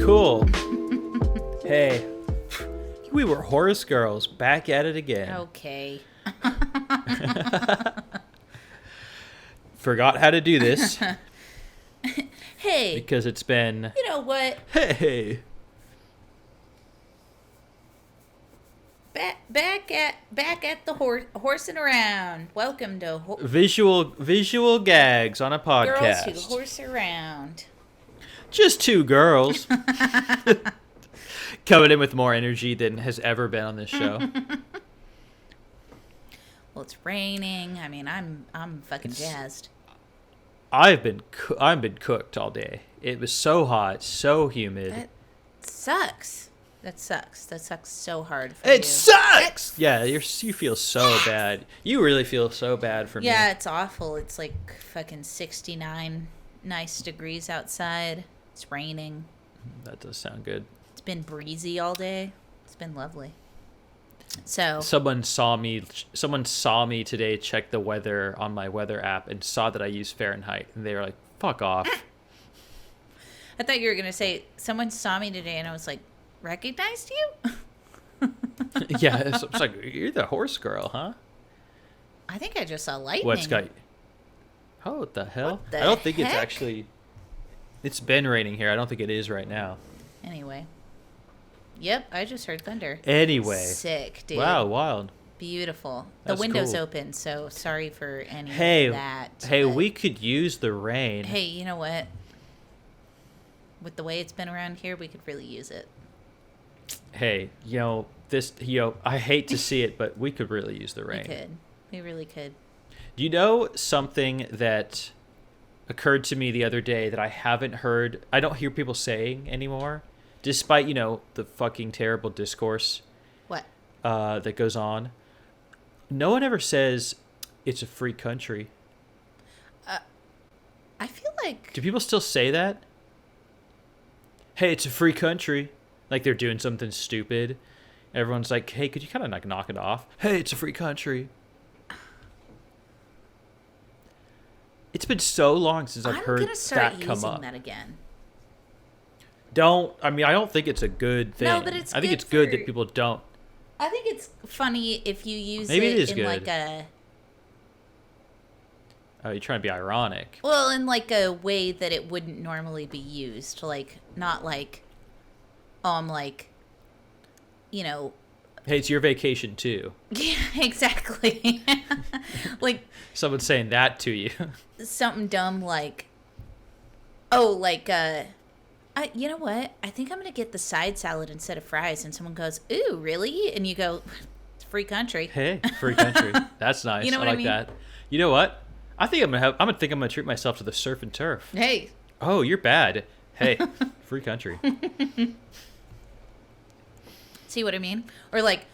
cool. Hey, we were horse girls, back at it again. Okay. Forgot how to do this Hey, because it's been... you know what? Hey. Back at the horsing around. Welcome to Visual gags on a podcast. Girls Who Horse Around. Just two girls. Coming in with more energy than has ever been on this show. Well, it's raining. I mean, I'm fucking jazzed. I've been cooked all day. It was so hot, so humid. That sucks. That sucks so hard for It you. sucks. Yeah, you feel so bad. You really feel so bad for me. Yeah, it's awful. It's like fucking 69 nice degrees outside. It's raining. That does sound good. It's been breezy all day. It's been lovely. So Someone saw me today check the weather on my weather app and saw that I use Fahrenheit, and they were like, "Fuck off." I thought you were gonna say someone saw me today, and I was like, recognized you? Yeah, it's like, you're the horse girl, huh? I think I just saw lightning. What's got? Oh, what the hell? What the I don't think it's heck? actually. It's been raining here. I don't think it is right now. Anyway. Yep, I just heard thunder. Anyway. Sick, dude. Wow, wild. Beautiful. That's the window's cool. open, so sorry for any Hey, of that. hey, but- we could use the rain. Hey, you know what? With the way it's been around here, we could really use it. Hey, I hate to see it, but we could really use the rain. We could. We really could. Do you know something that occurred to me the other day that I don't hear people saying anymore, despite, the fucking terrible discourse What? that goes on? No one ever says it's a free country. I feel like... Do people still say that? Hey, it's a free country. Like they're doing something stupid. Everyone's like, hey, could you kind of like knock it off? Hey, it's a free country. It's been so long since I've heard gonna start that come using up. that again. I don't think it's a good thing. No, but it's I think good it's good for- that people don't. I think it's funny if you use Maybe it is in good. like a... Oh, you're trying to be ironic. Well, in like a way that it wouldn't normally be used. Like, not like... Oh, I'm like... Hey, it's your vacation too. Yeah, exactly. Like... Someone's saying that to you. Something dumb like... Oh, like, you know what? I think I'm going to get the side salad instead of fries. And someone goes, ooh, really? And you go, it's free country. Hey, free country. That's nice. You know I what I like mean? that. You know what? I think I'm gonna treat myself to the surf and turf. Hey. Oh, you're bad. Hey, free country. See what I mean? Or like,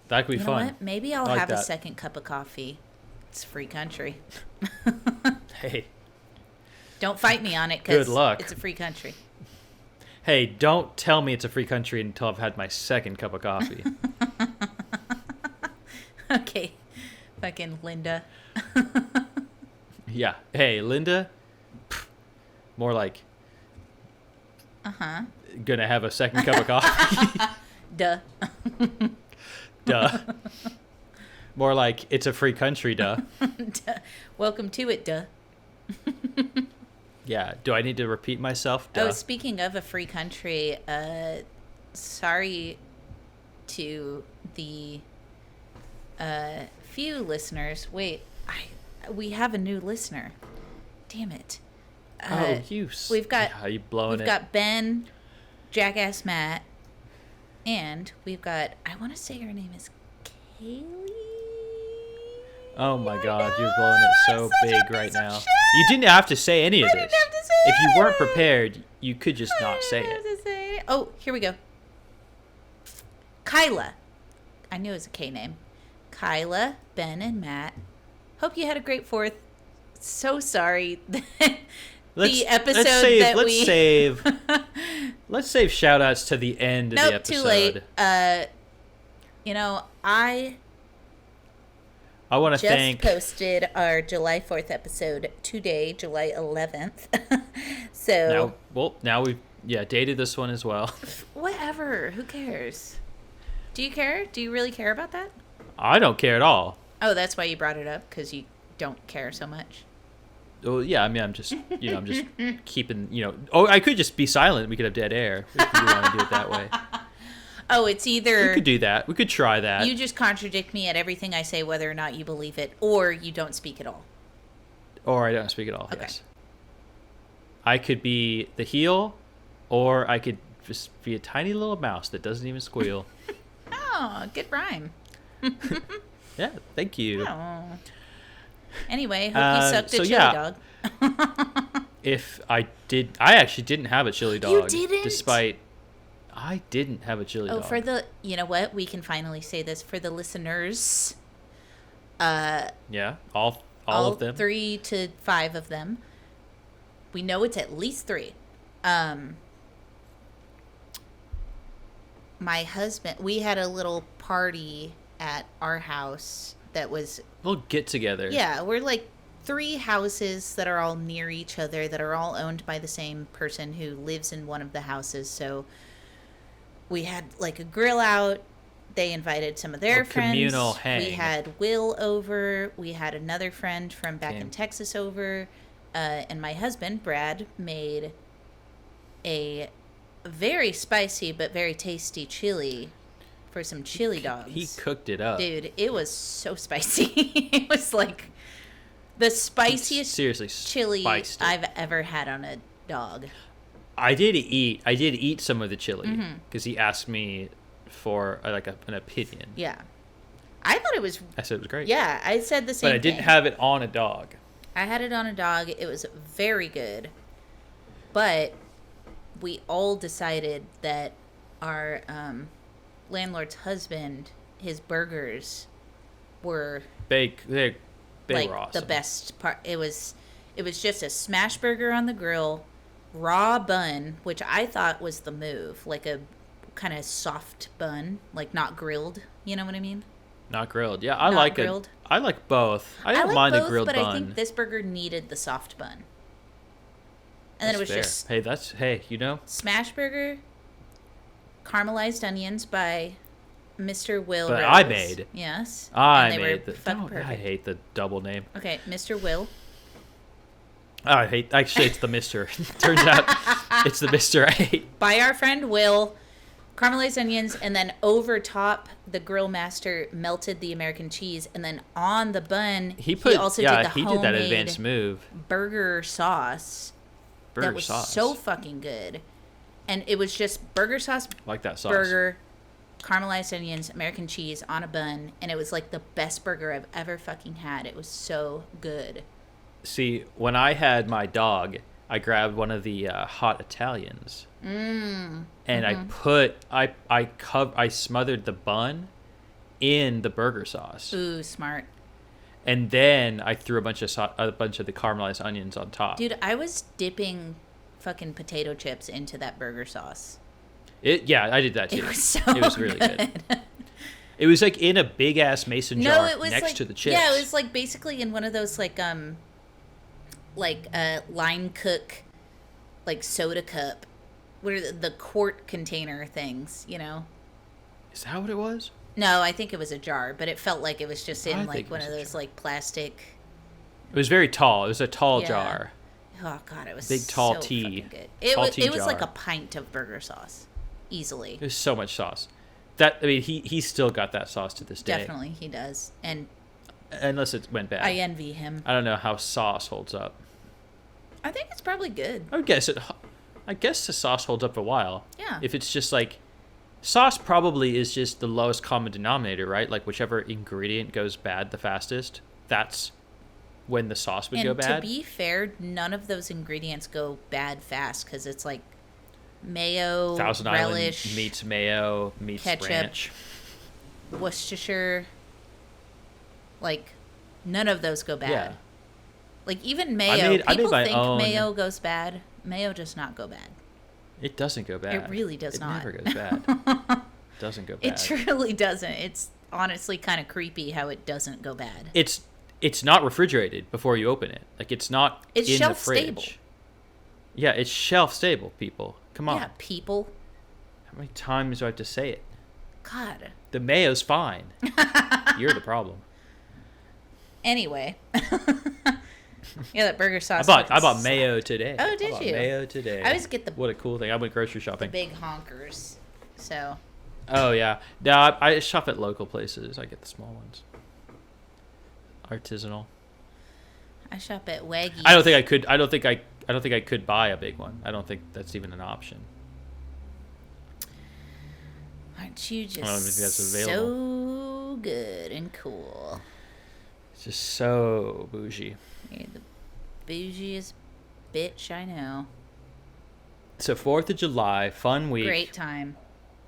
That could be you know fun. what? Maybe I'll I like have a that. second cup of coffee. It's free country. Hey, Don't fight me on it because Good luck. it's a free country. hey, don't tell me it's a free country until I've had my second cup of coffee. Okay. Fucking Linda. Yeah. Hey, Linda. Pff, more like Uh-huh. gonna have a second cup of coffee. Duh. Duh. More like it's a free country. Duh. Duh. Welcome to it, duh. Yeah. Do I need to repeat myself? Duh. Oh, speaking of a free country, sorry to the few listeners. Wait, we have a new listener. Damn it. We've got you blowing we've it. got Ben, Jackass Matt, and we've got, I want to say her name is Kaylee. Oh my I God, know, you're blowing it so I'm such a big piece right of now. shit. You didn't have to say any of I this. didn't have to say If you weren't anything. prepared, you could just not say it. Oh, here we go. Kyla. I knew it was a K name. Kyla, Ben, and Matt. Hope you had a great 4th. So sorry that the episode Let's save shout outs to the end of the Nope, episode. too late. I I want to just thank posted our July 4th episode today, July 11th. So now we've Yeah, dated this one as well. Whatever. Who cares? Do you care? Do you really care about that? I don't care at all. Oh, that's why you brought it up, because you don't care so much. Well, yeah, I mean, I'm just keeping, Oh, I could just be silent. We could have dead air if you want to do it that way. Oh, it's either... We could do that. We could try that. You just contradict me at everything I say, whether or not you believe it, or you don't speak at all. Or I don't speak at all, Okay. yes. I could be the heel, or I could just be a tiny little mouse that doesn't even squeal. Oh, good rhyme. Yeah, thank you. Oh. Anyway, hope you sucked a chili dog. If I actually didn't have a chili dog. You didn't? Despite, I didn't have a chili dog. Oh, for the, you know what? We can finally say this for the listeners. Yeah, all of them. 3 to 5 of them. We know it's at least 3. My husband, we had a little party at our house that was... We'll get together. Yeah, we're like 3 houses that are all near each other, that are all owned by the same person who lives in one of the houses. So we had like a grill out. They invited some of their friends. Communal hang. We had Will over. We had another friend from back in Texas over. And my husband, Brad, made a very spicy but very tasty chili for some chili dogs. He cooked it up. Dude, it was so spicy. It was like the spiciest chili I've ever had on a dog. I did eat some of the chili because he asked me for an opinion. Yeah. I thought it was... I said it was great. Yeah, I said the same thing. But I didn't have it on a dog. I had it on a dog. It was very good. But we all decided that our landlord's husband, his burgers were They like were awesome. the best part. It was just a smash burger on the grill, raw bun, which I thought was the move, like a kind of soft bun, like not grilled. You know what I mean? Not grilled. Yeah, I like grilled. I like both. I don't like mind both, a grilled but bun. I think this burger needed the soft bun. And then it was fair. just smash burger, caramelized onions by Mr. Will. But Rose. I made. Yes. I and they made were the. fucking I perfect. hate the double name. Okay, Mr. Will. I hate. Actually, it's the Mister. Turns out, it's the Mister I hate. By our friend Will. Caramelized onions, and then over top, the grill master melted the American cheese, and then on the bun, he also did the homemade did that advanced move. burger sauce. That was so fucking good. And it was just burger sauce, like that sauce. burger, caramelized onions, American cheese on a bun, and it was like the best burger I've ever fucking had. It was so good. See, when I had my dog, I grabbed one of the hot Italians. And I smothered the bun in the burger sauce. Ooh, smart. And then I threw a bunch of the caramelized onions on top. Dude, I was dipping fucking potato chips into that burger sauce. I did that too. It was It was really good. It was like in a big ass mason jar next to the chips. Yeah, it was like basically in one of those like line cook like soda cup. What are the quart container things, you know? Is that what it was? No, I think it was a jar, but it felt like it was just in like one of those like plastic. It was very tall. It was a tall jar. Oh god, it was big tall so tea. fucking good. It was like a pint of burger sauce, easily. There's so much sauce. He's still got that sauce to this day. Definitely, he does, and unless it went bad. I envy him. I don't know how sauce holds up. I think it's probably good. I guess the sauce holds up a while. Yeah. If it's just like, sauce probably is just the lowest common denominator, right? Like whichever ingredient goes bad the fastest, that's when the sauce would go bad. And to be fair, none of those ingredients go bad fast because it's like mayo, Thousand relish, Island meets mayo, meets ketchup, ranch. Worcestershire. Like, none of those go bad. Yeah. Like, even mayo. I made People my think own... mayo goes bad. Mayo does not go bad. It doesn't go bad. It really does not. It never goes bad. Doesn't go bad. It truly doesn't. It's honestly kind of creepy how it doesn't go bad. It's not refrigerated before you open it. Like, it's not in the fridge. Stable. Yeah, it's shelf stable, people. Come on. Yeah, people. How many times do I have to say it? God. The mayo's fine. You're the problem. Anyway. Yeah, that burger sauce. I bought mayo today. Oh, did you? Mayo today. I always get What a cool thing. I went grocery the shopping. big honkers. So. Oh yeah. No, I shop at local places. I get the small ones. Artisanal. I shop at Waggy's. I don't think I could buy a big one. I don't think that's even an option. Aren't you I don't even think just that's available. so good and cool? It's just so bougie. You're the bougiest bitch I know. So 4th of July, fun week. Great time.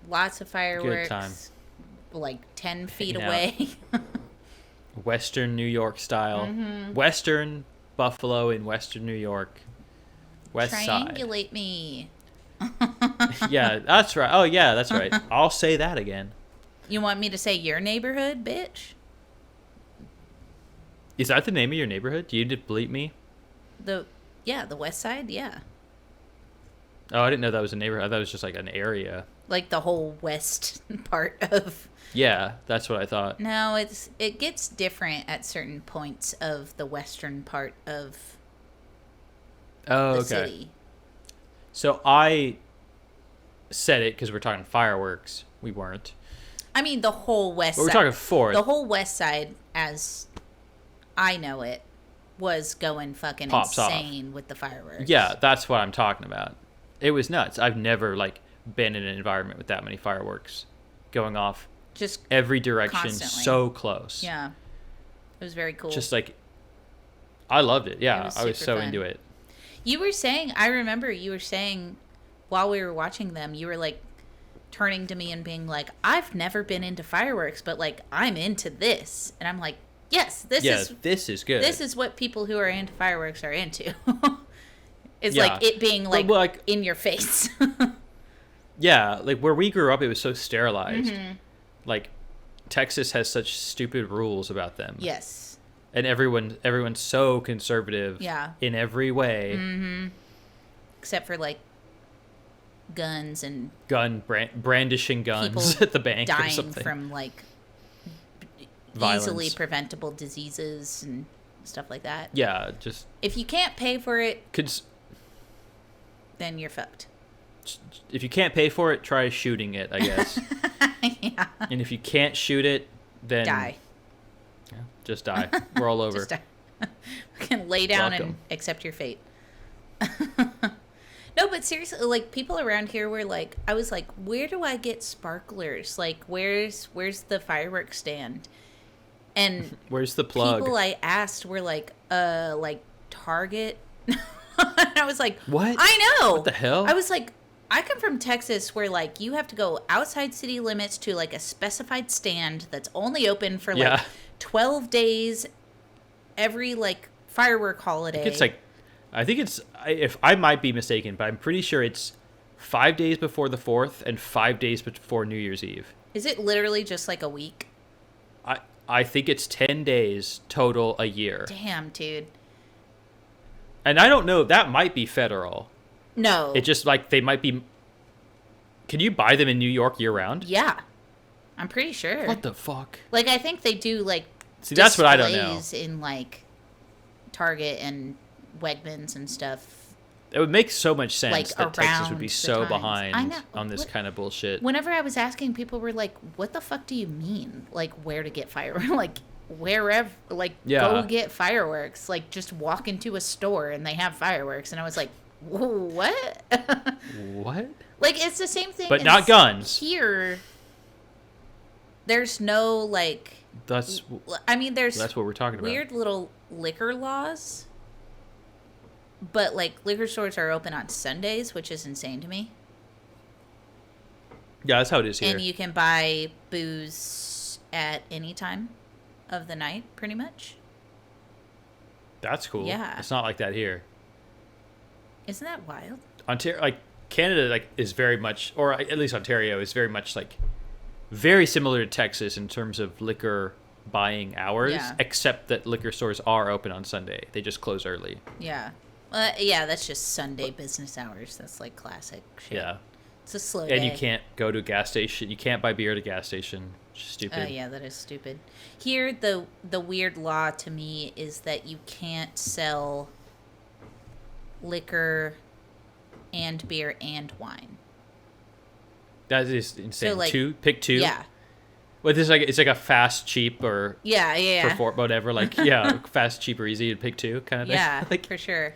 Lots of fireworks. Good time. Like 10 feet Hanging away. Western New York style. Mm-hmm. Western Buffalo in Western New York. West side. Triangulate me. Yeah, that's right. Oh, yeah, that's right. I'll say that again. You want me to say your neighborhood, bitch? Is that the name of your neighborhood? Do you need to bleep me? The west side, yeah. Oh, I didn't know that was a neighborhood. I thought it was just like an area. Like the whole west part of. Yeah, that's what I thought. No, it gets different at certain points of the western part of Oh, the okay. city. So I said it because we're talking fireworks. We weren't. I mean, the whole west But we're side. talking 4th. The whole west side, as I know it, was going fucking Pops off. insane with the fireworks. Yeah, that's what I'm talking about. It was nuts. I've never been in an environment with that many fireworks going off Just every direction, constantly. so close. Yeah. It was very cool. Just I loved it. Yeah, was I was super so fun. into it. You were saying, I remember you were saying while we were watching them, you were turning to me and being like, I've never been into fireworks, but I'm into this. And I'm like, yes, this is good. This is what people who are into fireworks are into. It's Yeah. it being in your face. Yeah, where we grew up, it was so sterilized. Mm-hmm. Texas has such stupid rules about them. Yes. And everyone's so conservative. Yeah. In every way. Mm-hmm. Except for guns and Brandishing guns people at the bank or dying something. from Violence. easily preventable diseases and stuff like that. Yeah, just If you can't pay for it, could. then you're fucked. If you can't pay for it, try shooting it, I guess. Yeah. And if you can't shoot it, then Die. Yeah, just die. We're all over. Just die. We can lay down and Welcome. accept your fate. No, but seriously, people around here were I was like, where do I get sparklers? Where's the fireworks stand? And Where's the plug? people I asked were Target. And I was like, What? I know. What the hell? I was like, I come from Texas where you have to go outside city limits to a specified stand that's only open for 12 days every firework holiday. I think it's if I might be mistaken, but I'm pretty sure it's 5 days before the 4th and 5 days before New Year's Eve. Is it literally just a week? I think it's 10 days total a year. Damn, dude. And I don't know, that might be federal. No. It just they might be. Can you buy them in New York year round? Yeah. I'm pretty sure. What the fuck? I think they do See, that's what I don't know. displays in Target and Wegmans and stuff. It would make so much sense that Texas would be around so the times. I behind know. on this kind of bullshit. Whenever I was asking, people were like, what the fuck do you mean? Where to get fireworks? Wherever, go get fireworks. Just walk into a store and they have fireworks. And I was like, what? What? It's the same thing. But not guns. Here, there's no, That's there's what we're talking about. weird little liquor laws. But, liquor stores are open on Sundays, which is insane to me. Yeah, that's how it is here. And you can buy booze at any time of the night, pretty much. That's cool. Yeah. It's not like that here. Isn't that wild? Ontario, Canada, is very much, or at least Ontario is very much very similar to Texas in terms of liquor buying hours, Yeah. except that liquor stores are open on Sunday. They just close early. Yeah. Yeah, that's just Sunday business hours. That's like classic shit. Yeah. It's a slow And day. you can't go to a gas station. You can't buy beer at a gas station. Stupid. Oh yeah, that is stupid. Here, the weird law to me is that you can't sell liquor and beer and wine. That is insane. So, like, Pick two. Yeah. Well, this is like it's like a fast, cheap, or Yeah. for whatever. Like yeah, fast, cheap, or easy to pick two kind of thing. Yeah, like for sure.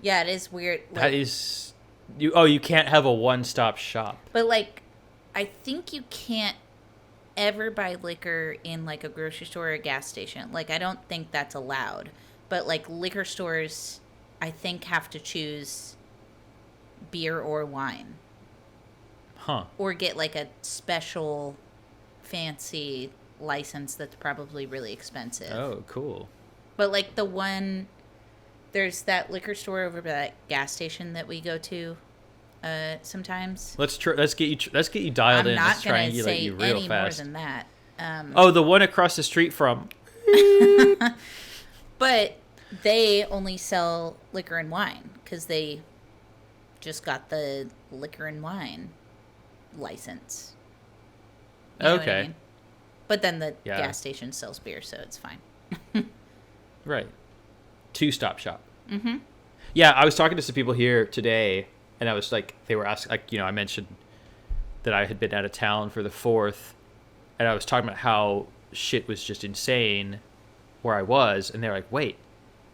Yeah, it is weird. Like, that is you. Oh, you can't have a one-stop shop. but like, I think you can't ever buy liquor in like a grocery store or a gas station. Like, I don't think that's allowed. But like liquor stores, I think have to choose beer or wine, Huh. or get like a special fancy license that's probably really expensive. Oh, cool. But like there's that liquor store over by that gas station that we go to sometimes. Let's get you dialed I'm in. not Let's gonna triangulate say you real any fast. more than that. Oh, the one across the street from. But they only sell liquor and wine because they just got the liquor and wine license. You know what I Okay. mean? But then the Yeah. gas station sells beer, so it's fine. Right. Two-stop shop. Mm-hmm. Yeah, I was talking to some people here today, and I was like, they were asking, like, I mentioned that I had been out of town for the 4th, and I was talking about how shit was just insane where I was, and they're like, wait,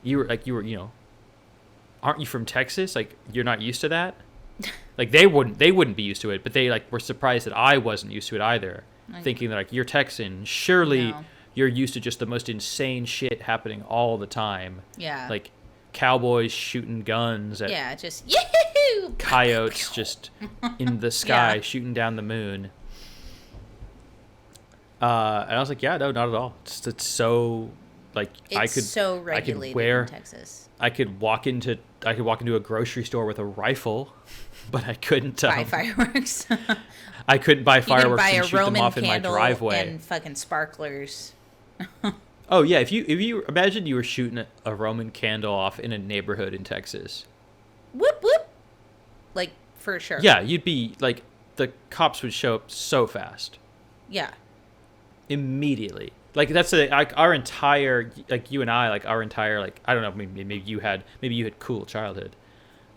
you were, aren't you from Texas? Like, you're not used to that? Like, they wouldn't be used to it, but they, like, were surprised that I wasn't used to it either, thinking that, like, you're Texan, surely No. you're used to just the most insane shit happening all the time. Yeah. Like, cowboys shooting guns at yeah, just yahoo! coyotes just in the sky Yeah. shooting down the moon. And I was like, yeah, no, not at all. It's so like It's so regulated in Texas. I could walk into a grocery store with a rifle, but I couldn't Buy fireworks. I couldn't buy You can fireworks buy and a shoot them Roman off in my candle driveway. and fucking sparklers. Oh yeah, if you imagine you were shooting a Roman candle off in a neighborhood in Texas. Whoop whoop. Like, for sure. Yeah, you'd be like the cops would show up so fast. Yeah. Immediately. Like that's our entire, like you and I, like our entire, like I don't know, maybe you had cool childhood.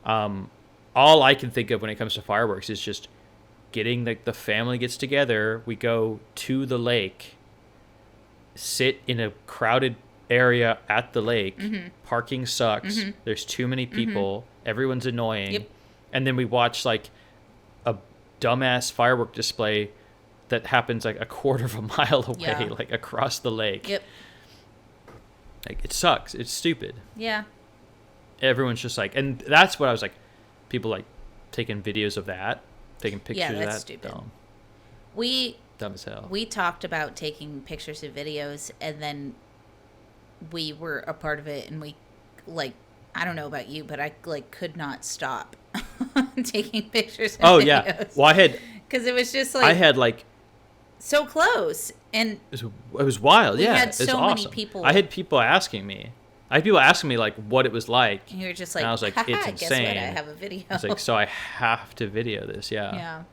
All I can think of when it comes to fireworks is just getting the family gets together, we go to the lake, sit in a crowded area at the lake, parking sucks, there's too many people, everyone's annoying, Yep. and then we watch like a dumbass firework display that happens like a quarter of a mile away, Yeah. like across the lake. Yep. Like it sucks. It's stupid. Yeah. Everyone's just like, and that's what I was like, people like taking videos of that, taking pictures Yeah, of that's that. stupid. Dumb. Dumb as hell. We talked about taking pictures and videos, and then we were a part of it, and we, like, I don't know about you, but I, like, could not stop taking pictures and videos. Oh yeah. Well, because it was just, like, I had like, so close, and it was wild. we Yeah. had It's so awesome. many people. I had people asking me like what it was like. and you were just like, And I was like, haha, it's guess what? I insane. have a video. It's like, so I have to video this. Yeah. Yeah.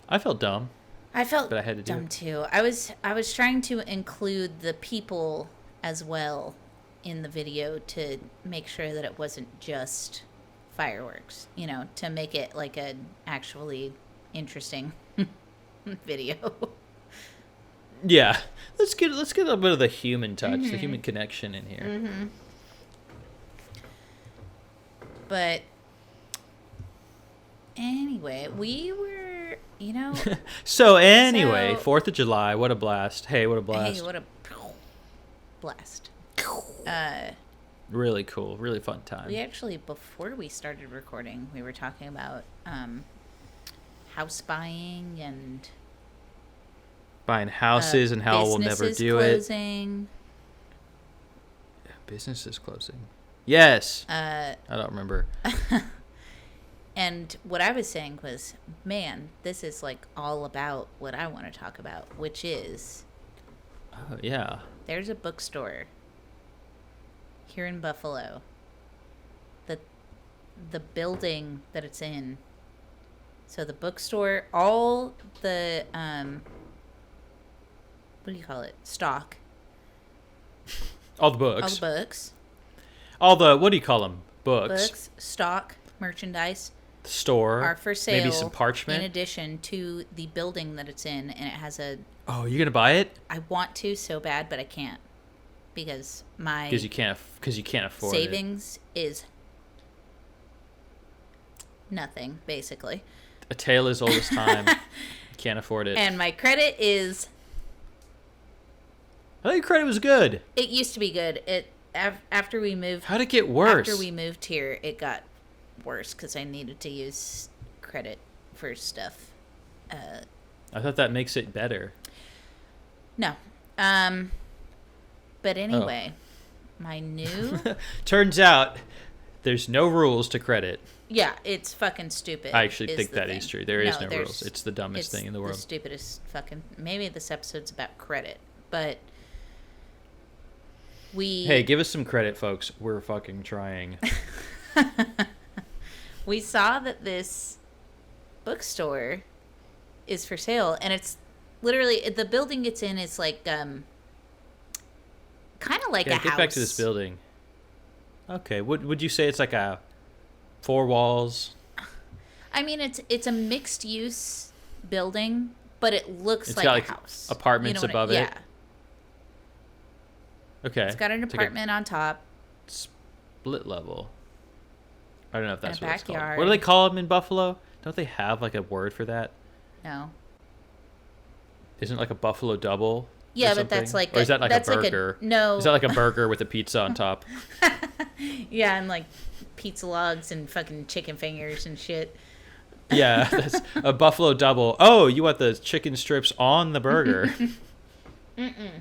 I felt dumb. I felt But I had to do dumb it. too. I was trying to include the people as well in the video to make sure that it wasn't just fireworks, to make it like an actually interesting video. Yeah. Let's get a little bit of the human touch, Mm-hmm. the human connection in here. But anyway, we were, So anyway, So- 4th of July, what a blast. Hey, what a blast. hey, what a blast. Really cool, really fun time. We actually, before we started recording, we were talking about house buying and Buying houses and how we'll never businesses do closing. Businesses closing. Yes. I I don't remember. And what I was saying was, man, this is like all about what I want to talk about, which is Oh, yeah. there's a bookstore here in Buffalo the building that it's in. So the bookstore, all the what do you call it? Stock. All the books. All the books. All the, what do you call them? Books. Books, stock, merchandise. Store. Are for sale. Maybe some parchment. In addition to the building that it's in, and it has a. Oh, you're gonna buy it? I want to so bad, but I can't because my. Because you can't afford savings is nothing, basically. A tale as old as time. Can't afford it. And my credit is. I think your credit was good. It used to be good. After we moved. How'd it get worse? After we moved here, it got worse because I needed to use credit for stuff. I thought that makes it better. No. But anyway, my new. Turns out there's no rules to credit. Yeah, it's fucking stupid. I actually think that is true. There is no rules. It's the dumbest thing in the world. It's the stupidest fucking. Maybe this episode's about credit, but. Hey, give us some credit, folks. We're fucking trying. We saw that this bookstore is for sale, and it's literally the building it's in is like kind of like a house. Get back to this building. Okay, would you say it's like a 4 walls? I mean, it's a mixed use building, but it looks it's like got, a like, house. Apartments above it. Yeah. Okay. It's got an apartment on top. Split level. I don't know if that's what it's called. Backyard. What do they call them in Buffalo? Don't they have like a word for that? No. Isn't it like a buffalo double? Yeah, but that's like or is that like a burger? No. Is that like a burger with a pizza on top? Yeah, and like pizza logs and fucking chicken fingers and shit. Yeah, that's a buffalo double. Oh, you want the chicken strips on the burger?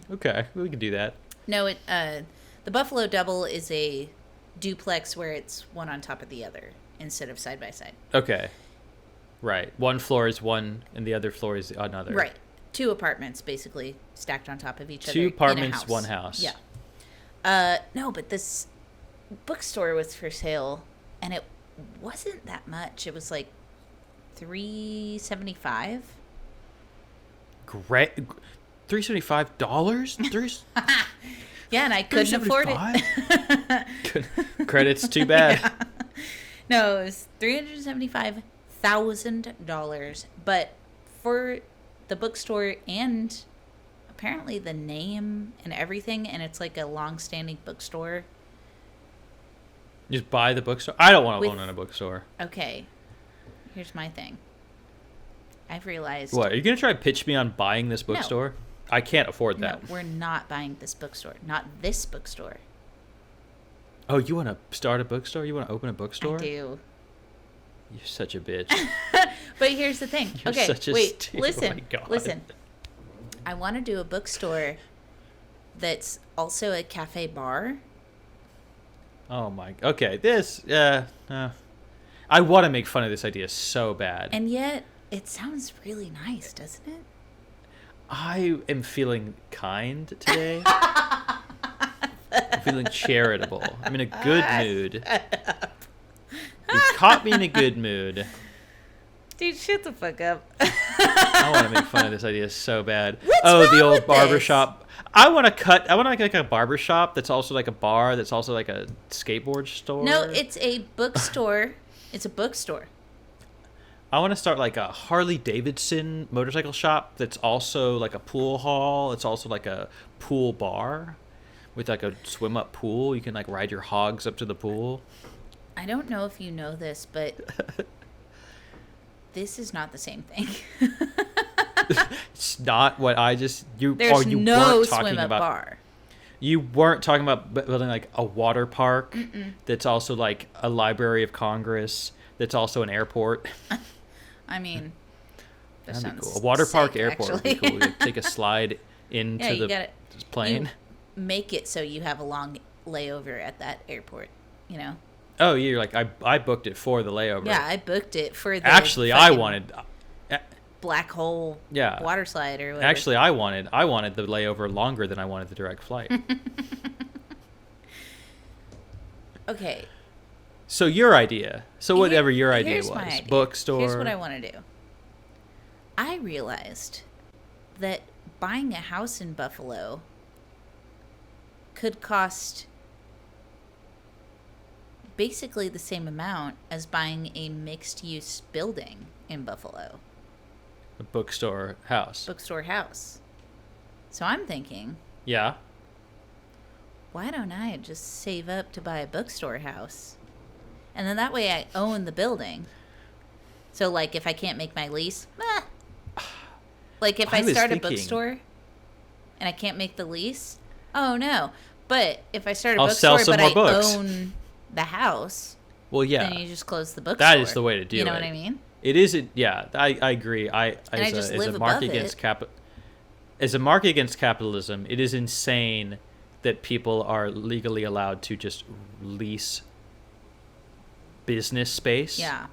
Okay, we can do that. No, the buffalo double is a duplex where it's one on top of the other instead of side by side. Okay. Right. One floor is one and the other floor is another. Right. 2 apartments basically stacked on top of each other. 2 apartments, in a house. 1 house. Yeah. No, but this bookstore was for sale and it wasn't that much. It was like $375. Great. $375? Yeah, and I couldn't afford it. Credit's too bad. Yeah. No, it was $375,000. But for the bookstore and apparently the name and everything, and it's like a long-standing bookstore. Just buy the bookstore? I don't want to own in a bookstore. Okay. Here's my thing. I've realized... What? Are you going to try to pitch me on buying this bookstore? No. I can't afford that. No, we're not buying this bookstore. Not this bookstore. Oh, you want to start a bookstore? You want to open a bookstore? I do. You're such a bitch. But here's the thing. You're okay, such a wait, steal. listen, Oh my God. listen. I want to do a bookstore that's also a cafe bar. Oh my. Okay, this. I want to make fun of this idea so bad. And yet, it sounds really nice, doesn't it? I am feeling kind today. I'm feeling charitable. I'm in a good mood. You caught me in a good mood. Dude, shut the fuck up. I want to make fun of this idea so bad. What's wrong the old with barbershop. I want to make like a barbershop that's also like a bar, that's also like a skateboard store. No, it's a bookstore. It's a bookstore. I want to start like a Harley Davidson motorcycle shop that's also like a pool hall. It's also like a pool bar with like a swim up pool. You can like ride your hogs up to the pool. I don't know if you know this, but this is not the same thing. It's not what I just you. There's you no weren't talking swim up about, bar. You weren't talking about building like a water park. Mm-mm. That's also like a Library of Congress. That's also an airport. I mean, that That'd sounds be cool. A water park sick, airport actually. would be cool. You take a slide into you the gotta, plane. You make it so you have a long layover at that airport, you know? Oh, you're like, I booked it for the layover. Yeah, I booked it for the Actually, I wanted... black hole water slide or whatever. Actually, I wanted the layover longer than I wanted the direct flight. Okay. So your idea. So whatever your idea Here's was. my idea. Bookstore. Here's what I want to do. I realized that buying a house in Buffalo could cost basically the same amount as buying a mixed-use building in Buffalo. A bookstore house. Bookstore house. So I'm thinking, Yeah. why don't I just save up to buy a bookstore house? And then that way I own the building. So, like, if I can't make my lease, like, if I was start thinking- a bookstore and I can't make the lease, oh no. But if I start a I'll sell bookstore some but more I books. own the house, Well, yeah. then you just close the bookstore. That is the way to do it. You know what I mean? It is. Yeah, I agree. I just live a mark above against it. as a mark against capitalism, it is insane that people are legally allowed to just lease business space. Yeah.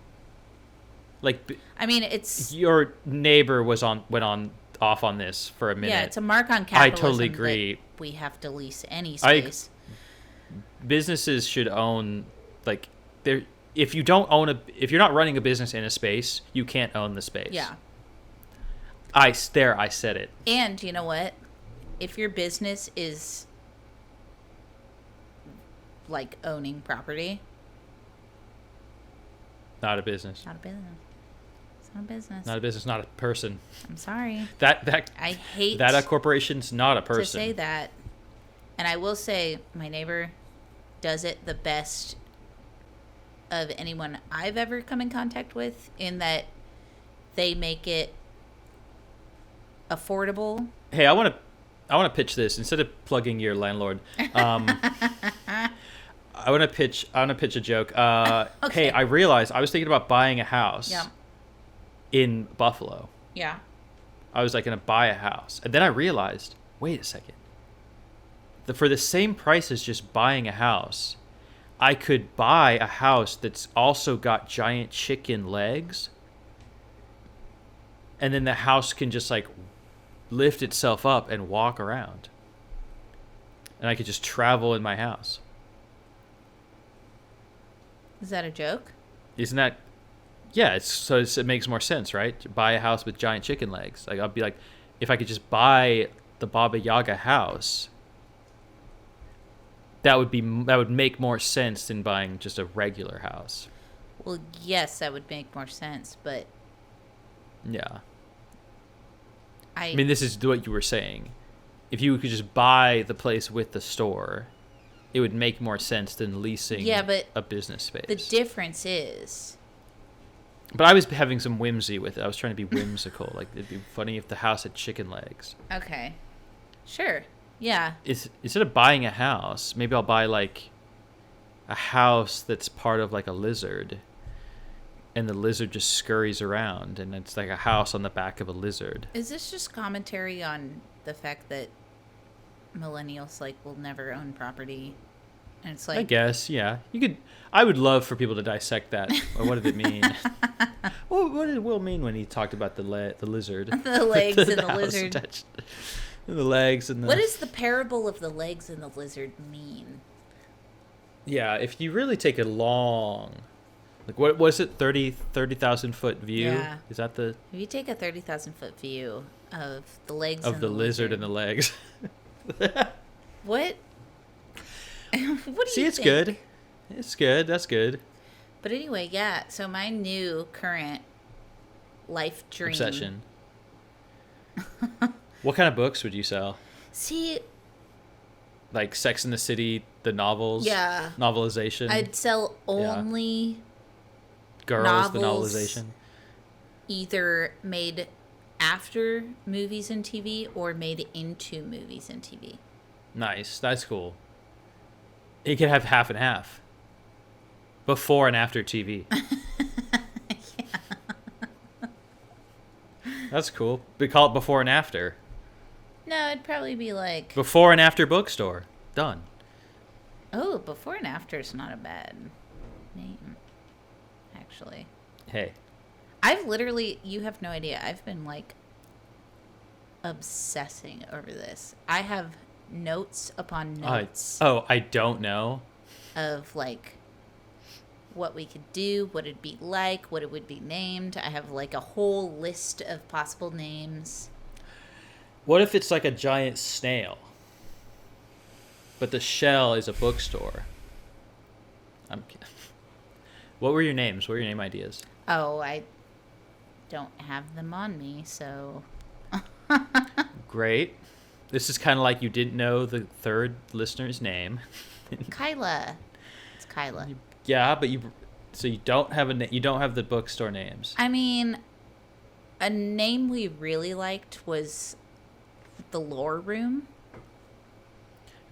Like I mean, it's your neighbor went off on this for a minute. yeah, it's a mark on capitalism. I totally that agree. we have to lease any I- space. Businesses should own like there. If you don't own if you're not running a business in a space, you can't own the space. Yeah. I said it. And you know what? If your business is like owning property, Not a business. not a business. It's not a business. Not a business. Not a person. I'm sorry. That I hate that a corporation's not a person. to say that. And I will say my neighbor does it the best of anyone I've ever come in contact with, in that they make it affordable. Hey, I want to pitch this instead of plugging your landlord. I want to pitch a joke. Okay. Hey, I realized I was thinking about buying a house Yeah. in Buffalo. Yeah. I was like going to buy a house, and then I realized, wait a second. For the same price as just buying a house, I could buy a house that's also got giant chicken legs, and then the house can just like lift itself up and walk around, and I could just travel in my house. Is that a joke? Isn't that? Yeah, it makes more sense, right? To buy a house with giant chicken legs. Like I'll be like, if I could just buy the Baba Yaga house, that would make more sense than buying just a regular house. Well, yes, that would make more sense, but Yeah. I I mean, this is what you were saying. If you could just buy the place with the store, it would make more sense than leasing Yeah, but a business space. the difference is, But I was having some whimsy with it. I was trying to be whimsical. Like, it'd be funny if the house had chicken legs. okay, sure, yeah, Instead of buying a house, maybe I'll buy, like, a house that's part of, like, a lizard. And the lizard just scurries around. And it's like a house on the back of a lizard. is this just commentary on the fact that millennials like will never own property, and it's I like, guess, yeah. I would love for people to dissect that. Or what did it mean? What did Will mean when he talked about the lizard? the legs and the house lizard. attached- and the legs and the... What does the parable of the legs and the lizard mean? Yeah, if you really take a long... Like, what was it? 30,000 foot view? Yeah. Is that the... If you take a 30,000 foot view of the legs Of and the lizard and the legs. what? What do See, you it's think? good. It's good. That's good. But anyway, yeah. So my new current life dream. Obsession. What kind of books would you sell? See, Like Sex and the City, the novels? yeah, Novelization? I'd sell only Girls, the novels. novelization? either made after movies and TV or made into movies and TV. Nice. That's cool. You could have half and half. Before and after TV. That's cool. We call it before and after. No, it'd probably be like, Before and after bookstore. Done. oh, before and after is not a bad name, actually. Hey. I've literally, you have no idea, I've been like obsessing over this. I have notes upon notes I don't know. of like what we could do, what it'd be like, what it would be named. I have like a whole list of possible names. What if it's like a giant snail, but the shell is a bookstore? I'm kidding. What were your names? What were your name ideas? Oh, I don't have them on me, so. Great. This is kind of like you didn't know the third listener's name. Kyla. It's Kyla. Yeah, but you don't have you don't have the bookstore names. I mean, a name we really liked was the Lore Room.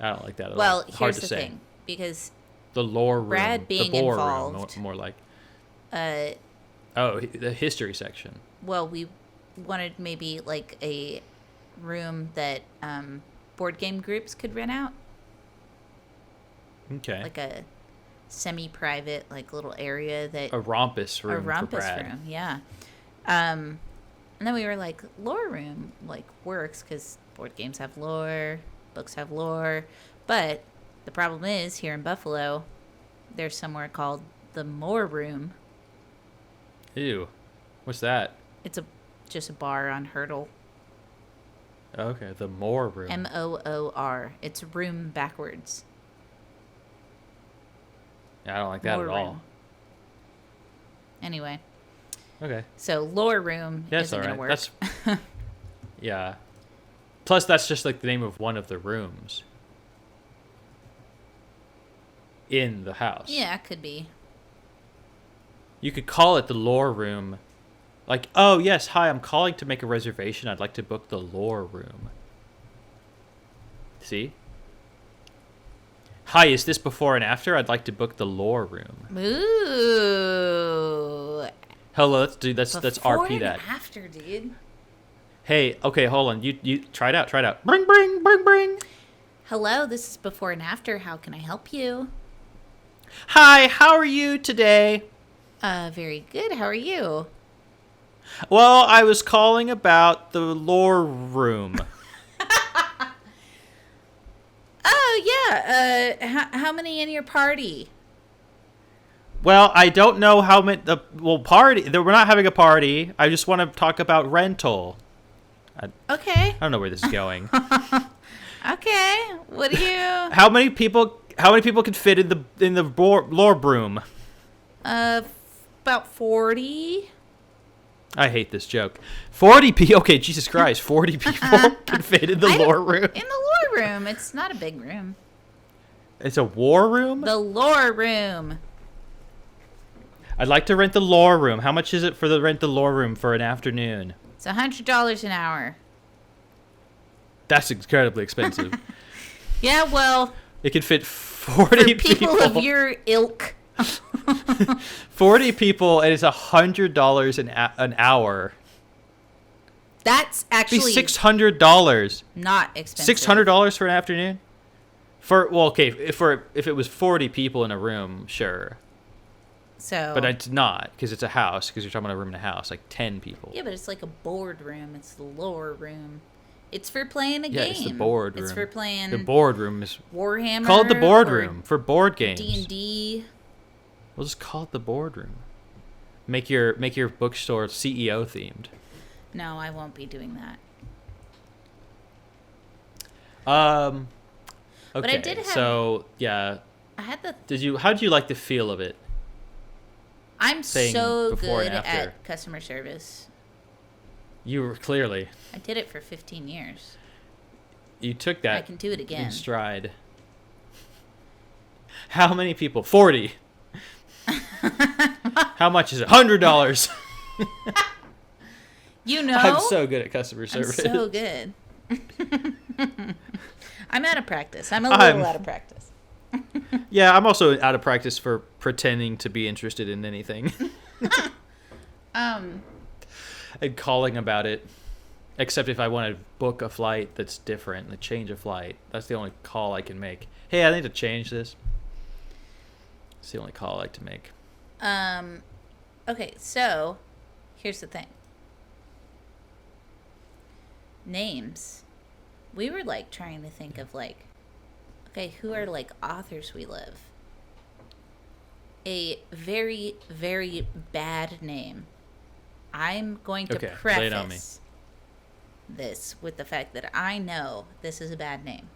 I don't like that at all. Well, Hard here's to the say. thing, because The lore room. Brad being the boar involved, room, more like. uh, Oh, the history section. well, we wanted maybe like a room that board game groups could rent out, Okay. like a semi-private, like little area that A rompus room. a rumpus for Brad. room, yeah. And then we were like, lore room like works because board games have lore, books have lore, but the problem is here in Buffalo, there's somewhere called the Moore Room. Ew. What's that? It's just a bar on Hurdle. Okay, the Moor room. Moor. It's room backwards. Yeah, I don't like that Moor at all. room. Anyway, Okay. so lore room That's isn't all gonna right. work. That's yeah. Plus, that's just like the name of one of the rooms in the house. Yeah, it could be. You could call it the lore room. Like, oh, yes, hi, I'm calling to make a reservation. I'd like to book the lore room. See? Hi, is this before and after? I'd like to book the lore room. Ooh. Hello, let's do let's Before RP and that. after, dude. Hey, okay, hold on. You try it out, try it out. Bring, bring, bring, bring. Hello, this is before and after. How can I help you? Hi, how are you today? Very good. How are you? Well, I was calling about the lore room. Oh, yeah. How many in your party? Well, I don't know how many. Party. We're not having a party. I just want to talk about rental. Okay. I don't know where this is going. Okay. What do you? How many people? How many people can fit in the lore room? About 40. I hate this joke. 40 people. Okay, Jesus Christ, 40 people can fit in the lore room. In the lore room. It's not a big room. It's a war room. The lore room. I'd like to rent the lore room. How much is it for the rent the lore room for an afternoon? It's $100 an hour. That's incredibly expensive. Yeah, well, It could fit 40 for people of your ilk. 40 people, and it's $100 an hour. That's It'd be actually $600. not expensive. $600 for an afternoon. Okay, if it was 40 people in a room, sure. So, But it's not, because it's a house, because you're talking about a room in a house, like 10 people. yeah, but it's like a board room. It's the lore room. It's for playing a Yeah, game. it's the board room. It's for playing The board room is... Warhammer. Call it the board or room for board games. D&D. We'll just call it the board room. Make your bookstore CEO themed. No, I won't be doing that. Okay, But I did have- so, yeah. I had the. How did you like the feel of it? I'm saying so before good and after. at customer service. You were clearly... I did it for 15 years. You took that I can do it again. in stride. How many people? 40. How much is it? $100. You know, I'm so good at customer service. I'm so good. I'm out of practice. I'm a little out of practice. Yeah, I'm also out of practice for pretending to be interested in anything and calling about it. Except if I want to book a flight that's different, a change of flight. That's the only call I can make. Hey, I need to change this. It's the only call I like to make. Okay, so here's the thing. Names. We were like trying to think of like, okay, who are like authors we love? a very, very bad name. I'm going to Okay, lay it on me. preface this with the fact that I know this is a bad name.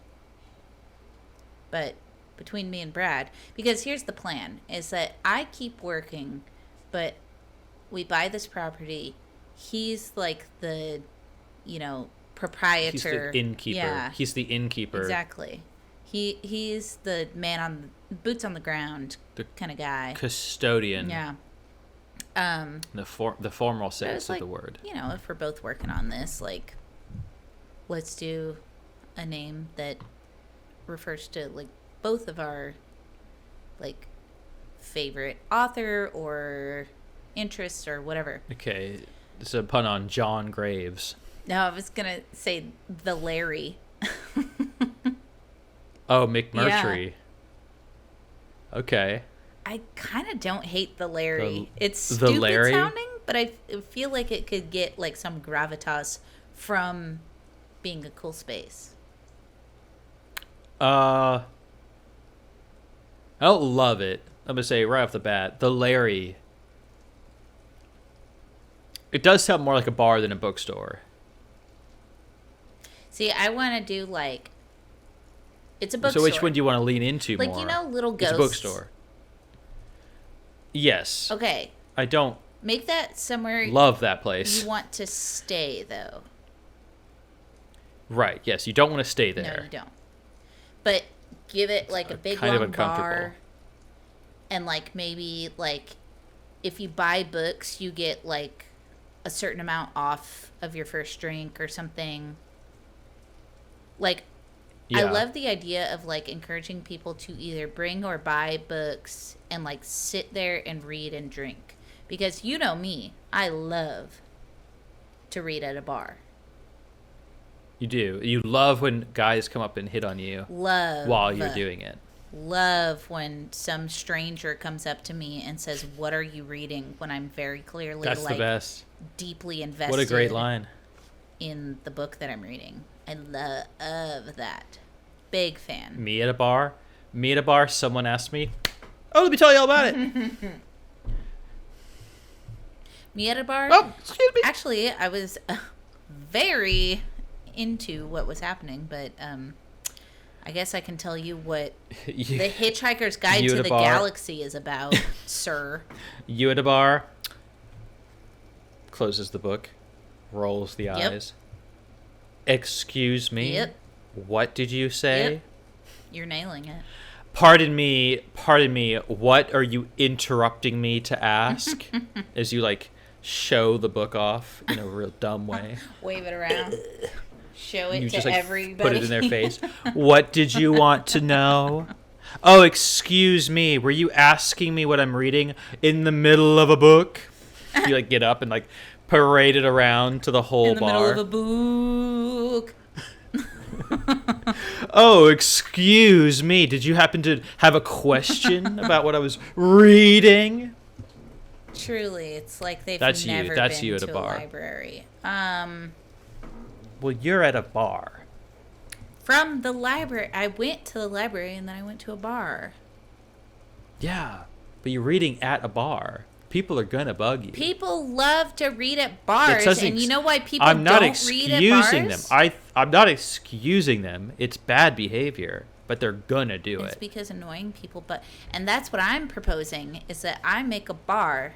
But between me and Brad, because here's the plan, is that I keep working, but we buy this property. He's like the, proprietor. He's the innkeeper. Yeah, He's the innkeeper. exactly. He's the man on boots on the ground The kind of guy. Custodian. Yeah. The formal sense like, of the word. If we're both working on this, like, let's do a name that refers to like both of our like favorite author or interests or whatever. Okay, it's a pun on John Graves. No, I was gonna say the Larry. Oh, McMurtry. Yeah. Okay. I kind of don't hate the Larry. It's the stupid Larry? sounding, but I feel like it could get like some gravitas from being a cool space. I don't love it. I'm gonna say right off the bat, the Larry. It does sound more like a bar than a bookstore. See, I want to do like it's a bookstore. So which one do you want to lean into like, more? Little Ghosts. It's a bookstore. Yes. Okay. I don't make that somewhere love that place. You want to stay though. Right. Yes, you don't want to stay there. No, you don't. But give it like a big kind long of uncomfortable bar, and like maybe like if you buy books, you get like a certain amount off of your first drink or something. Like, yeah. I love the idea of like encouraging people to either bring or buy books and like sit there and read and drink, because you know me, I love to read at a bar. You do. You love when guys come up and hit on you. Love. While you're doing it. Love when some stranger comes up to me and says, "What are you reading?" when I'm very clearly That's the best. Deeply invested. What a great line. In the book that I'm reading. I love that. Big fan. Me at a bar, someone asked me, "Oh, let me tell you all about it." Me at a bar? Oh, excuse me. Actually, I was very into what was happening, but I guess I can tell you what The Hitchhiker's Guide to the Galaxy is about, sir. You at a bar, closes the book, rolls the eyes. Excuse me? Yep. What did you say? Yep. You're nailing it. Pardon me, what are you interrupting me to ask? As you, like, show the book off in a real dumb way. Wave it around. Show it you to just, like, everybody. Put it in their face. What did you want to know? Oh, excuse me. Were you asking me what I'm reading in the middle of a book? You, like, get up and, like, parade it around to the whole bar. In the middle of a book. Oh, excuse me. Did you happen to have a question about what I was reading? Truly, it's like they've That's never you. That's been you at to a bar. Library. Well, you're at a bar. From the library. I went to the library and then I went to a bar. Yeah, but you're reading at a bar. People are gonna bug you. People love to read at bars, and you know why people I'm not don't excusing read at bars? them. I'm not excusing them. It's bad behavior, but they're gonna do it. It's because annoying people, and that's what I'm proposing, is that I make a bar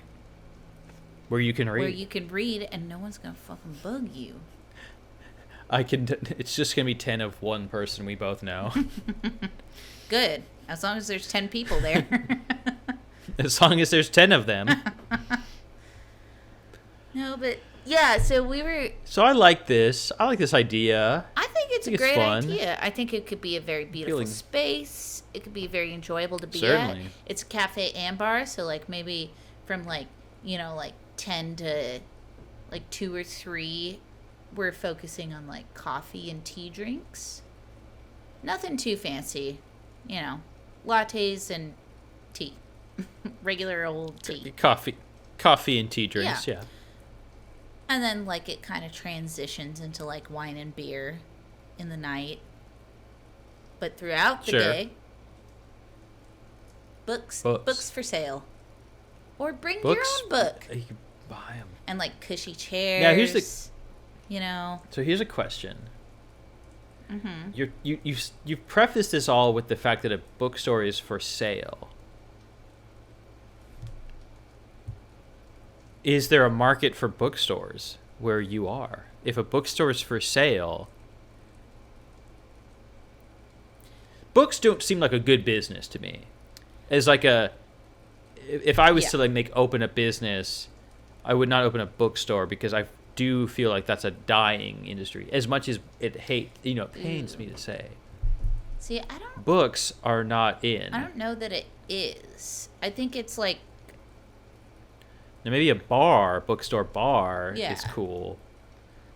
where you can read. Where you can read, and no one's gonna fucking bug you. It's just gonna be 10 of one person we both know. Good, as long as there's 10 people there. As long as there's 10 of them. No, but yeah, so we were... So I like this. I like this idea. I think it's a great idea. I think it could be a very beautiful space. It could be very enjoyable to be at. It's a cafe and bar, so like maybe from like 10 to like 2 or 3, we're focusing on like coffee and tea drinks. Nothing too fancy, lattes and tea. Regular old tea. Coffee and tea drinks, yeah. And then like it kind of transitions into like wine and beer in the night. But throughout the day, Books for sale. Or bring your Books? own book. You can buy them. And like cushy chairs. Now here's the. You know. So here's a question. Mm-hmm. You've prefaced this all with the fact that a bookstore is for sale. Is there a market for bookstores where you are? If a bookstore is for sale, books don't seem like a good business to me. As like if I was to like open a business, I would not open a bookstore because I do feel like that's a dying industry. As much as it pains me to say. See, I don't. Books are not in. I don't know that it is. I think it's like. Now maybe a bookstore bar is cool.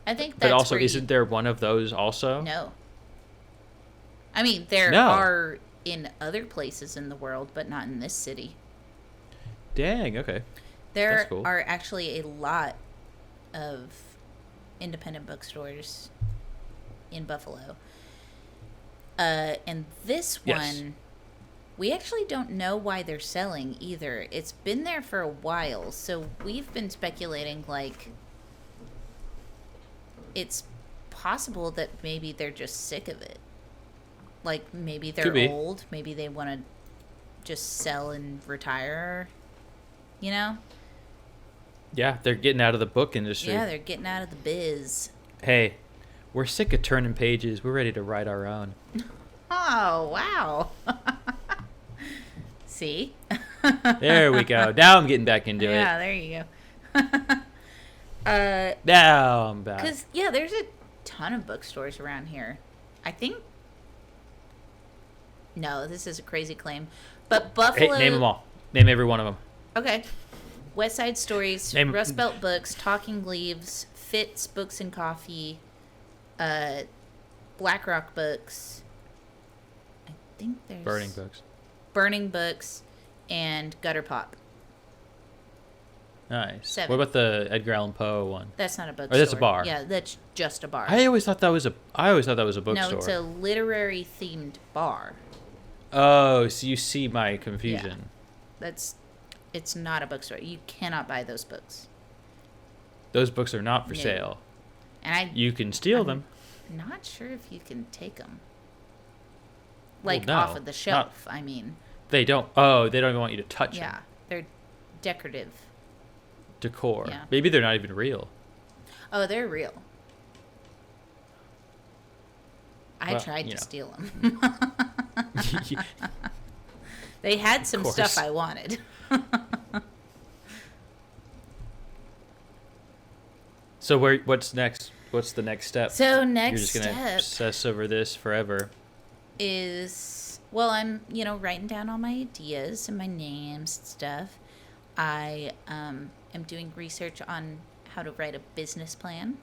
I think that's but also, where isn't there one of those also? No. I mean, there are in other places in the world, but not in this city. Dang, okay. There cool. are actually a lot of independent bookstores in Buffalo. And this one, we actually don't know why they're selling either. It's been there for a while, so we've been speculating, like, it's possible that maybe they're just sick of it. Like, maybe they're old. Maybe they want to just sell and retire, you know? Yeah, they're getting out of the book industry. Yeah, they're getting out of the biz. Hey, we're sick of turning pages. We're ready to write our own. Oh, wow. See? There we go. Now I'm getting back into it. Yeah, there you go. Now I'm back. Because, yeah, there's a ton of bookstores around here. I think... No, this is a crazy claim. But Buffalo... Hey, name them all. Name every one of them. Okay. West Side Stories, Rust Belt Books, Talking Leaves, Fitz Books and Coffee, Black Rock Books. I think there's... Burning Books, and Gutter Pop. Nice. 7. What about the Edgar Allan Poe one? That's not a bookstore. Or that's a bar. Yeah, that's just a bar. I always thought that was a bookstore. No, it's a literary themed bar. Oh, so you see my confusion. Yeah. It's not a bookstore. You cannot buy those books. Those books are not for sale. And you can steal them. Not sure if you can take them. Like, well, no, off of the shelf, I mean. They don't. Oh, they don't even want you to touch them. Yeah, they're decorative. Decor. Yeah. Maybe they're not even real. Oh, they're real. I tried to steal them. They had some stuff I wanted. So what's next? What's the next step? So next You're just gonna obsess over this forever. I'm writing down all my ideas and my names and stuff. I am doing research on how to write a business plan.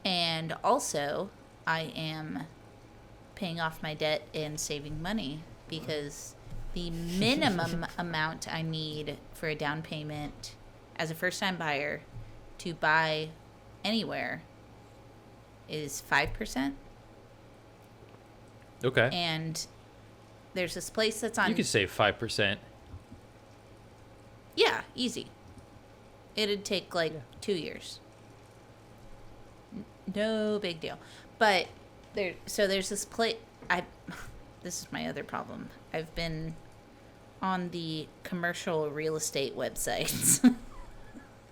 And also, I am paying off my debt and saving money because the minimum amount I need for a down payment as a first-time buyer to buy anywhere is 5%. Okay. And there's this place that's on... You could save 5%. Yeah, easy. It'd take 2 years. No big deal. But there's this place... This is my other problem. I've been on the commercial real estate websites.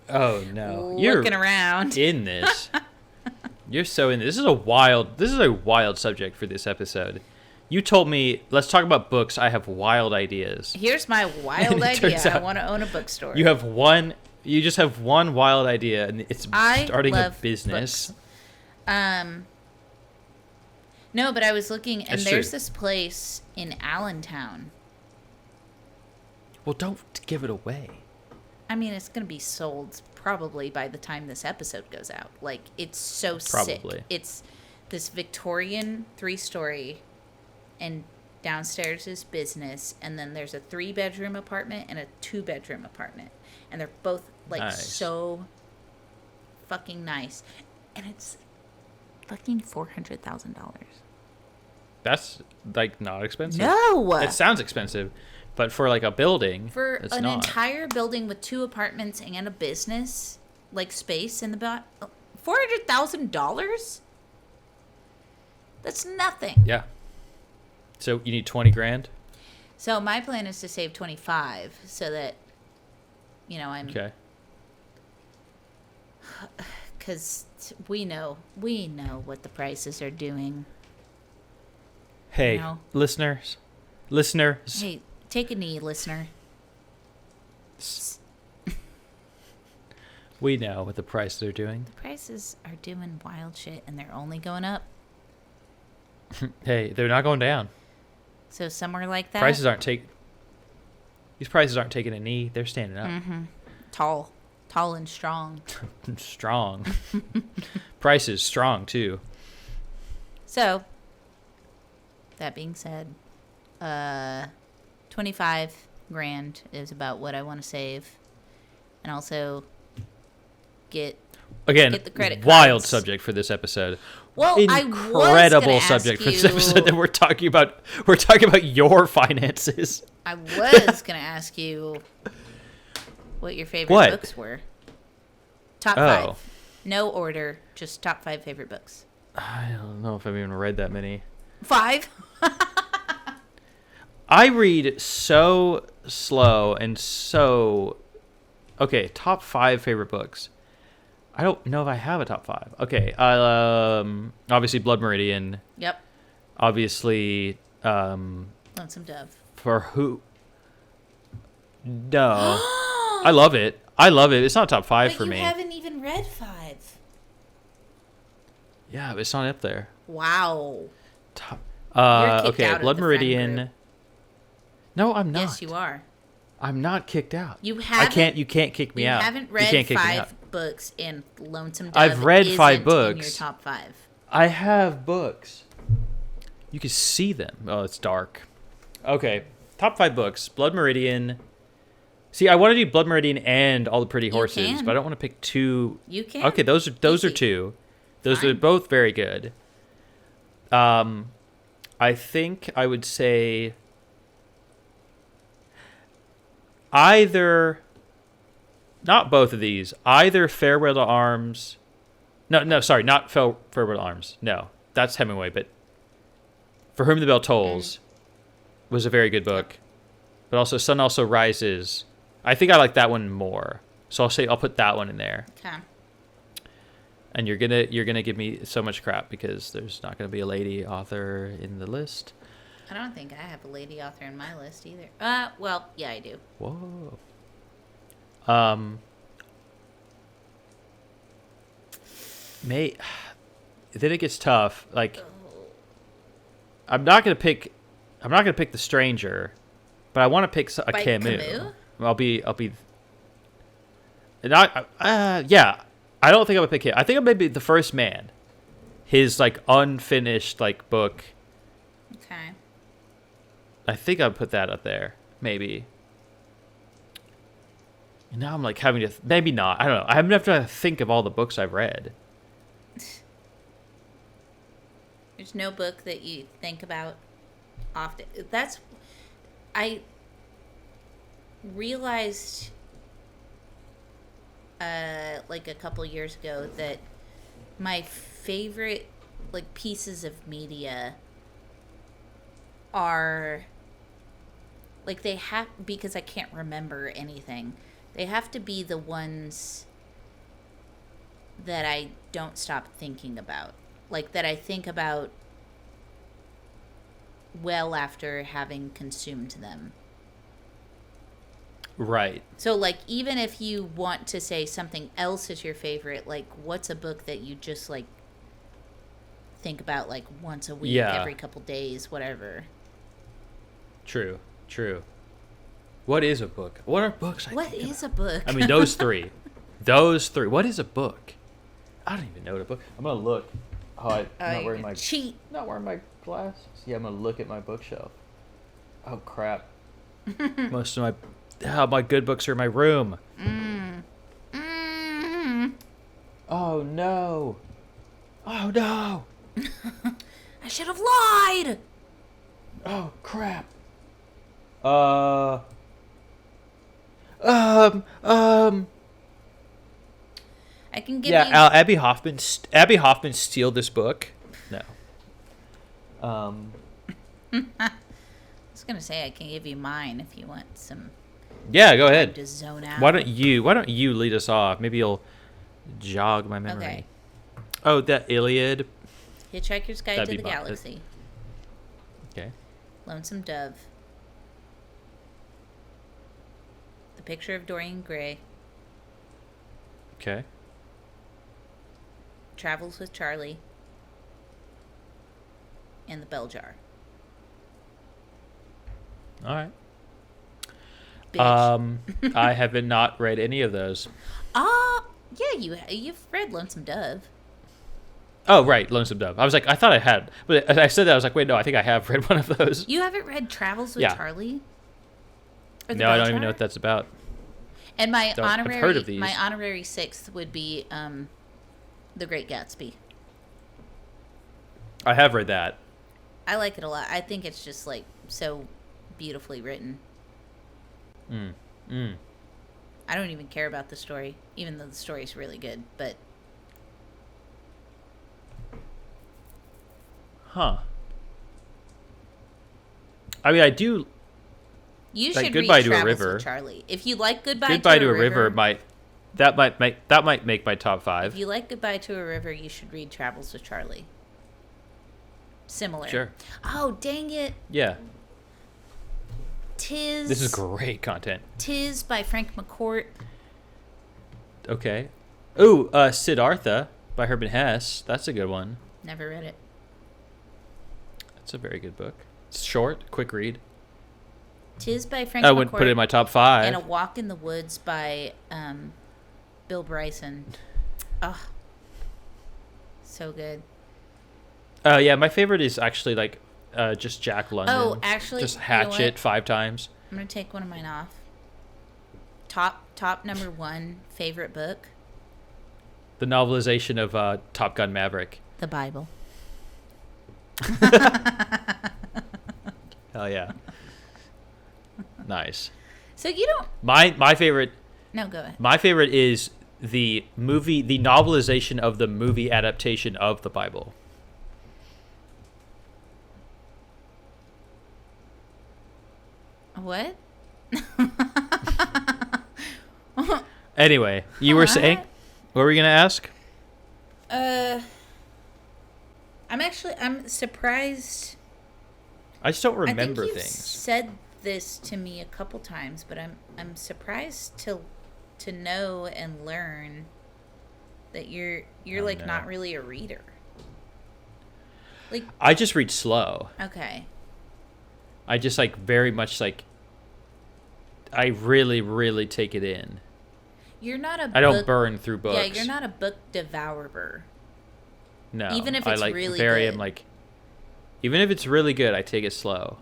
Oh no! Looking around in this. You're so in this. This is a wild subject for this episode. You told me let's talk about books. I have wild ideas. Here's my wild idea. I want to own a bookstore. You have one. You just have one wild idea, and it's starting a business. Books. No, but I was looking, and there's this place in Allentown. Well, don't give it away. I mean, it's going to be sold probably by the time this episode goes out. Like, it's so sick. It's this Victorian 3-story, and downstairs is business, and then there's a 3-bedroom apartment and a 2-bedroom apartment. And they're both, so fucking nice. And it's fucking $400,000. That's like not expensive. No. It sounds expensive, but for like a building, For it's an not. entire building with 2 apartments and a business, like space in the back, $400,000? That's nothing. Yeah. So you need 20 grand? So my plan is to save 25 so that, I'm... Okay. Because we know what the prices are doing. Hey, No. listeners. Hey, take a knee, listener. We know what the prices are doing. The prices are doing wild shit, and they're only going up. Hey, they're not going down. So somewhere like that... These prices aren't taking a knee. They're standing up. Mm-hmm. Tall and strong. Strong. Prices strong, too. So, that being said, 25 grand is about what I want to save. And also get the credit wild cards. subject for this episode. Well, incredible subject for this episode that we're talking about. We're talking about your finances. I was going to ask you what your favorite books were. Top 5. No order, just top 5 favorite books. I don't know if I've even read that many. 5? I read so slow and so... Okay, top 5 favorite books. I don't know if I have a top 5. Okay, obviously Blood Meridian. Yep. Obviously... Lonesome Dove. For who? No. I love it. It's not top 5 for me. But you haven't even read 5. Yeah, but it's not up there. Wow. Top. You're kicked Okay, out of Blood the friend Meridian. group. No, I'm not. Yes, you are. I'm not kicked out. You haven't. You can't kick me out. You haven't read can't kick me out. 5 books, and Lonesome Dove I've read 5 isn't books. in your top 5. I have books. You can see them. Oh, it's dark. Okay, top 5 books. Blood Meridian. See, I want to do Blood Meridian and All the Pretty Horses, can. but I don't want to pick 2. You can. Okay, those are Easy. 2. Those are Fine. both very good. I think I would say either, not both of these, either Farewell to Arms. No, sorry, not Farewell to Arms. No, that's Hemingway, but For Whom the Bell Tolls was a very good book. But also Sun Also Rises. I think I like that one more. So I'll put that one in there. Okay. And you're gonna give me so much crap because there's not gonna be a lady author in the list. I don't think I have a lady author in my list either. Well, yeah, I do. Whoa. Then it gets tough. Like, I'm not gonna pick The Stranger, but I want to pick a By Camus. Camus? I'll be. Yeah. I don't think I would pick him. I think I'm maybe The First Man. His like unfinished like book. Okay. I think I'd put that up there. Maybe. And now I'm like having to... maybe not. I don't know. I'm going to have to think of all the books I've read. There's no book that you think about often. I realized like a couple years ago that my favorite like pieces of media are like they have, because I can't remember anything, they have to be the ones that I don't stop thinking about, like that I think about well after having consumed them. Right. So, like, even if you want to say something else is your favorite, like, what's a book that you just, like, think about, like, once a week, every couple days, whatever? True. What is a book? What are books? What is a book? I mean, those three. Those three. What is a book? I don't even know what a book... I'm going to look. I'm not wearing my... cheat. Not wearing my glasses. Yeah, I'm going to look at my bookshelf. Oh, crap. Most of my good books are in my room. Oh no. I should have lied. Oh crap. Uh. Um. I can give Yeah. you. Abby Hoffman. Abby Hoffman steal this book. No. I was gonna say I can give you mine if you want some Yeah. Go time ahead. to zone out. Why don't you lead us off? Maybe you'll jog my memory. Okay. Oh, that Iliad. Hitchhiker's Guide That'd to be the mine. Galaxy. Okay. Lonesome Dove. The Picture of Dorian Gray. Okay. Travels with Charlie. And The Bell Jar. All right. Bitch. I have not read any of those. Yeah, you've read Lonesome Dove. Oh, right, Lonesome Dove. I was like, I thought I had, but as I said that, I was like, wait, no, I think I have read one of those. You haven't read Travels with Yeah. Charlie? Or The No, I Bell don't even know Jar? what that's about. And my I've heard of these. honorary sixth would be The Great Gatsby. I have read that. I like it a lot. I think it's just like so beautifully written. I don't even care about the story, even though the story's really good, but Huh. I mean, I do. you Like should Goodbye read to a Travels River. with Charlie. If you like Goodbye to a River might make my top if 5. you like Goodbye to a River, you should read Travels with Charlie. Similar. Sure. Oh, dang it. Yeah. Tis. This is great content. Tis by Frank McCourt. Okay. Ooh, Siddhartha by Herman Hesse. That's a good one. Never read it. That's a very good book. It's short, quick read. Tis by Frank I McCourt. wouldn't put it in my top 5. And A Walk in the Woods by Bill Bryson. Oh, so good. Yeah, my favorite is actually like just Jack London. Oh, actually, just you know hatch what? it 5 times. I'm gonna take one of mine off. Top number 1 favorite book. The novelization of Top Gun Maverick. The Bible. Hell yeah. Nice. So you don't. My favorite. No, go ahead. My favorite is the novelization of the movie adaptation of the Bible. What? Anyway, you were saying, what were you gonna ask? I'm surprised. I just don't remember I think you've things. said this to me a couple times, but I'm surprised to know and learn that you're like no. not really a reader. Like, I just read slow. okay. I just like very much like. I really, really take it in. You're not a I don't book, burn through books. Yeah, you're not a book devourer. No, Even if I it's like really very good. am like, even if it's really good, I take it slow.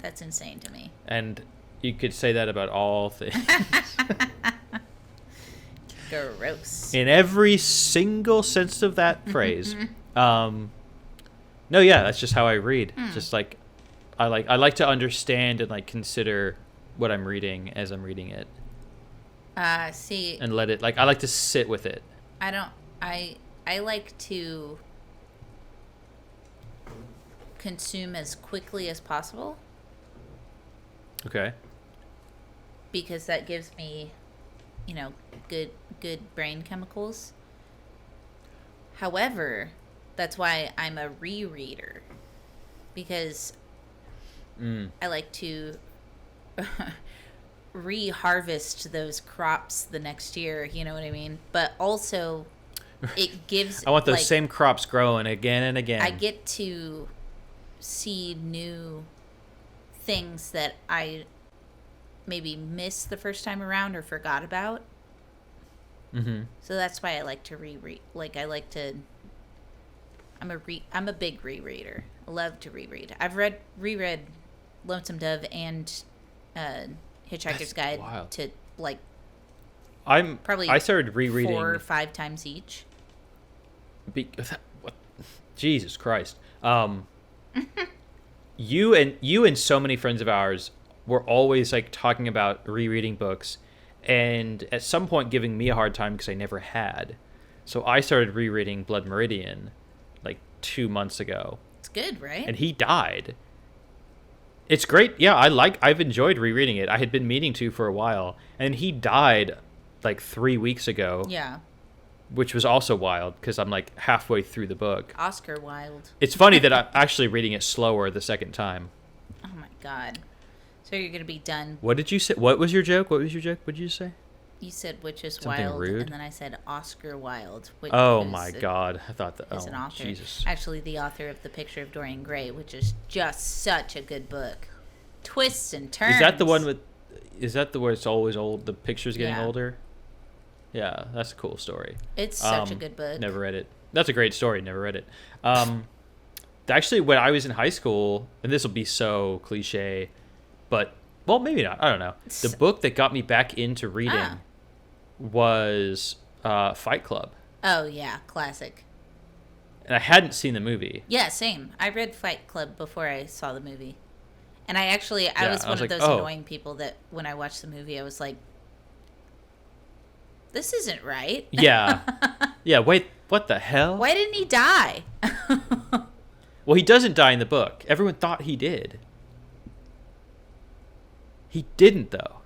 That's insane to me. And you could say that about all things. Gross. In every single sense of that phrase. No, yeah, that's just how I read. Just like I like to understand and like consider what I'm reading as I'm reading it. See, And let it I like to sit with it. I like to consume as quickly as possible Okay. because that gives me, good brain chemicals. However, that's why I'm a rereader because I like to reharvest those crops the next year, you know what I mean? But also it gives I want those like, same crops growing again and again. I get to see new things that I maybe missed the first time around or forgot about. Mm-hmm. So that's why I like to reread. Like I like to. I'm a big rereader. I love to reread. I've reread Lonesome Dove and Hitchhiker's Guide wild. to like I started rereading. 4 or 5 times each. What? Jesus Christ. You and so many friends of ours were always like talking about rereading books, and at some point giving me a hard time because I never had. So I started rereading Blood Meridian like 2 months ago. It's good, right? And he died. It's great. Yeah, I've enjoyed rereading it. I had been meaning to for a while, and he died like 3 weeks ago. Yeah. Which was also wild because I'm like halfway through the book. Oscar Wilde. It's funny that I'm actually reading it slower the second time. Oh my god. So you're gonna be done. What did you say? What was your joke? What was your joke? What did you say? You said which is Something wild, rude? and then I said Oscar Wilde. Which Oh is my god! I thought that. Is an Oh author. Jesus! Actually, the author of The Picture of Dorian Gray, which is just such a good book. Twists and turns. Is that the one with? Is that the where it's always old? The picture's getting Yeah. older. Yeah, that's a cool story. It's such a good book. Never read it. That's a great story. Never read it. Actually, when I was in high school, and this will be so cliche, but well, maybe not. I don't know. The book that got me back into reading was Fight Club, Oh yeah, classic. and I hadn't seen the movie. Yeah, same. I read Fight Club before I saw the movie. And I was Yeah, one I was of like, those oh. annoying people that when I watched the movie, I was like, this isn't right. Yeah, yeah. Wait, what the hell? Why didn't he die? Well, he doesn't die in the book. Everyone thought he did. He didn't, though.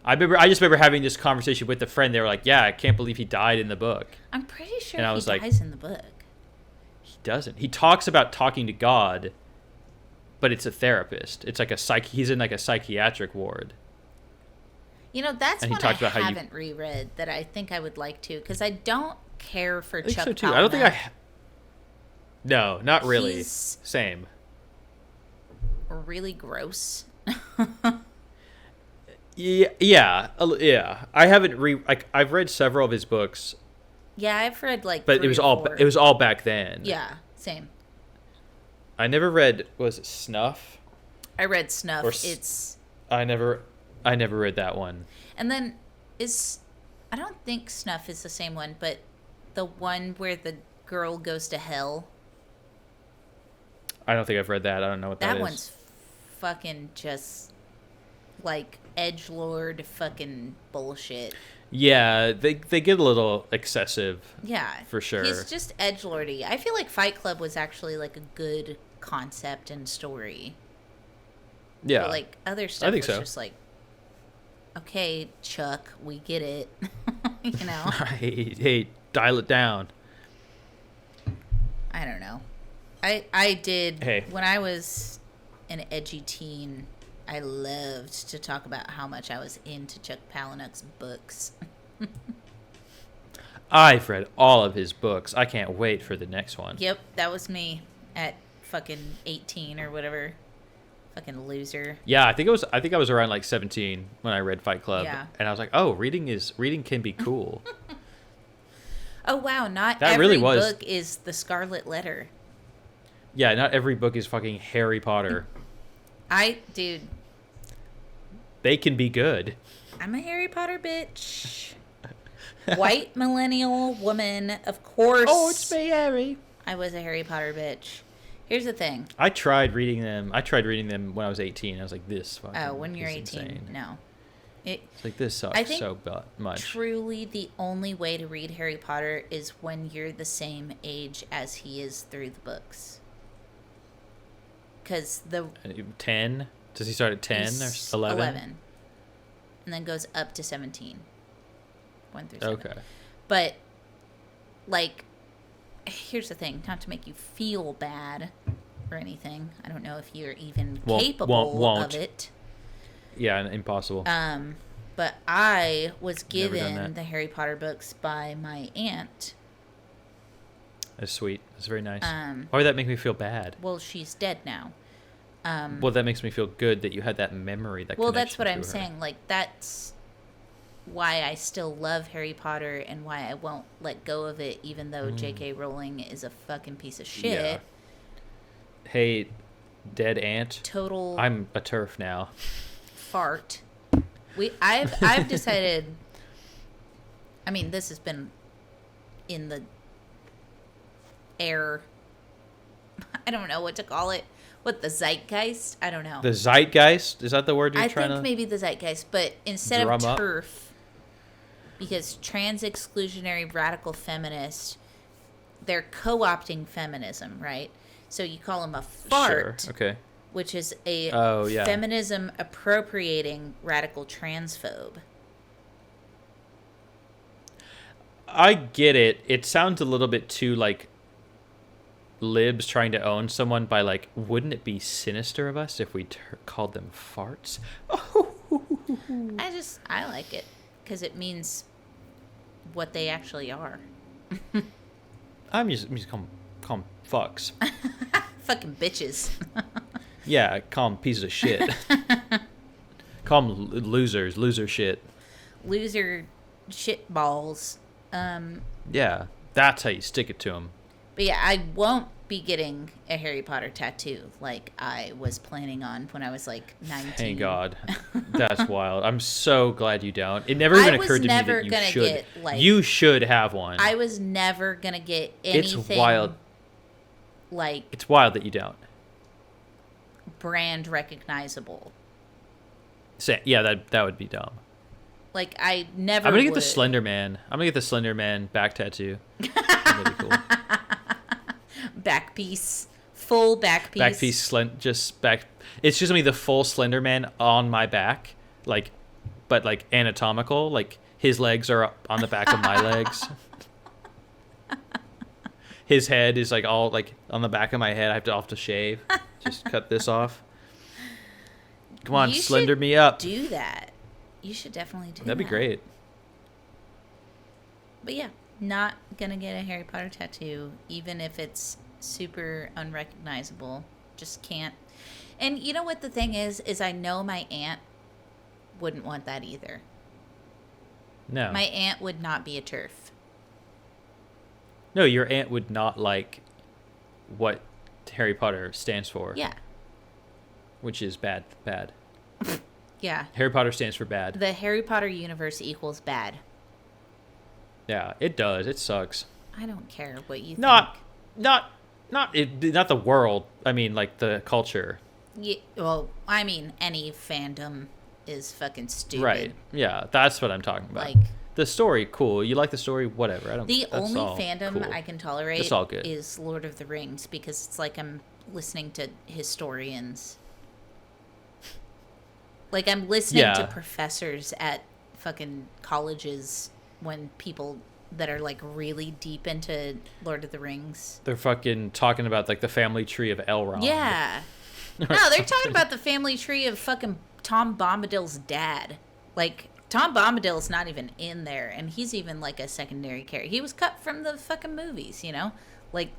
I just remember having this conversation with a friend. They were like, "Yeah, I can't believe he died in the book." I'm pretty sure And I he was like, dies in the book. He doesn't. He talks about talking to God, but it's a therapist. It's like he's in like a psychiatric ward. You know, that's And he one talked I about how you- haven't reread that I think I would like to, because I don't care for I think Chuck so too. Palahniuk. I don't think No, not really. He's- Same. Really gross. Yeah, yeah, yeah. I haven't I've read several of his books, Yeah, I've read like but 3 it was or all 4. it was all back then. Yeah, same. I never read. Was it Snuff? I read Snuff. Or It's I never read that one. and then I don't think Snuff is the same one, but the one where the girl goes to hell. I don't think I've read that. I don't know what that is. One's fucking just like edgelord fucking bullshit. Yeah, they get a little excessive. Yeah, For sure. He's just edgelordy. I feel like Fight Club was actually like a good concept and story. Yeah. But like other stuff think was so. just like, okay, Chuck, we get it. You know? Hey, dial it down. I don't know. I did Hey. when I was an edgy teen. I loved to talk about how much I was into Chuck Palahniuk's books. I've read all of his books. I can't wait for the next one. Yep, that was me at fucking 18 or whatever. Fucking loser. Yeah, I think I was around like 17 when I read Fight Club. Yeah. And I was like, "Oh, reading can be cool." Oh wow, not That every really was- book is The Scarlet Letter. Yeah, not every book is fucking Harry Potter. Dude, They can be good. I'm a Harry Potter bitch. White millennial woman, of course. Oh, it's me, Harry. I was a Harry Potter bitch. Here's the thing. I tried reading them when I was 18. I was like, "This fucking Oh, when you're is 18, insane." no. It It's like this sucks I think so much. truly the only way to read Harry Potter is when you're the same age as he is through the books. Because 10? Does he start at 10 or 11? 11. And then goes up to 17. 1 through 7. Okay. But, like, here's the thing. Not to make you feel bad or anything. I don't know if you're even capable won't. of it. Yeah, impossible. But I was Never done given that. the Harry Potter books by my aunt. That's sweet. That's very nice. Why would that make me feel bad? Well, she's dead now. Well, that makes me feel good that you had that memory. Well, that's what connection I'm to her. saying. Like, that's why I still love Harry Potter and why I won't let go of it, even though J.K. Rowling is a fucking piece of shit. Yeah. Hey, dead aunt. Total I'm a turf now. fart. I've decided. I mean, this has been in the air. I don't know what to call it. What, the zeitgeist? I don't know. The zeitgeist? Is that the word you're I trying to... think maybe the zeitgeist, but instead of drum up? turf, because trans exclusionary radical feminists, they're co-opting feminism, right? So you call them a fart, Sure. Okay. which is a yeah. feminism appropriating radical transphobe. I get it. It sounds a little bit too like libs trying to own someone by like, wouldn't it be sinister of us if we called them farts? I like it because it means what they actually are. I'm just call them fucks. Fucking bitches. Yeah, call them pieces of shit. Call them losers, loser shit. Loser shit balls. Yeah, that's how you stick it to them. But yeah, I won't be getting a Harry Potter tattoo like I was planning on when I was like 19. Thank God. That's wild. I'm so glad you don't. It never even occurred to me that you should. You should have one. I was never going to get anything. It's wild. Like, it's wild that you don't. Brand recognizable. Yeah, that would be dumb. Like, I never I'm going to would. get the Slender Man. I'm going to get the Slender Man back tattoo. That'd be cool. Back piece. Full back piece. Back piece, just back. It's just going to be the full Slender Man on my back. Like, but like anatomical. Like, his legs are up on the back of my legs. His head is like all like on the back of my head. I'll have to shave. Just cut this off. Come on, slender me up. Do that. You should definitely do that. That'd be great. But yeah, not gonna get a Harry Potter tattoo, even if it's super unrecognizable. Just can't. And you know what the thing is I know my aunt wouldn't want that either. No. My aunt would not be a turf. No, your aunt would not like what Harry Potter stands for. Yeah. Which is bad. Yeah. Harry Potter stands for bad. The Harry Potter universe equals bad. Yeah, it does. It sucks. I don't care what you think. Not the world. I mean, like the culture. Yeah, well, I mean, any fandom is fucking stupid. Right. Yeah, that's what I'm talking about. Like, the story, cool. You like the story, whatever. I don't. The that's only all fandom cool. I can tolerate It's all good. is Lord of the Rings because it's like I'm listening to historians. Like I'm listening to professors at fucking colleges when people that are like really deep into Lord of the Rings. They're fucking talking about like the family tree of Elrond. Yeah. No, they're talking about the family tree of fucking Tom Bombadil's dad. Like, Tom Bombadil's not even in there, and he's even like a secondary character. He was cut from the fucking movies, you know? Like,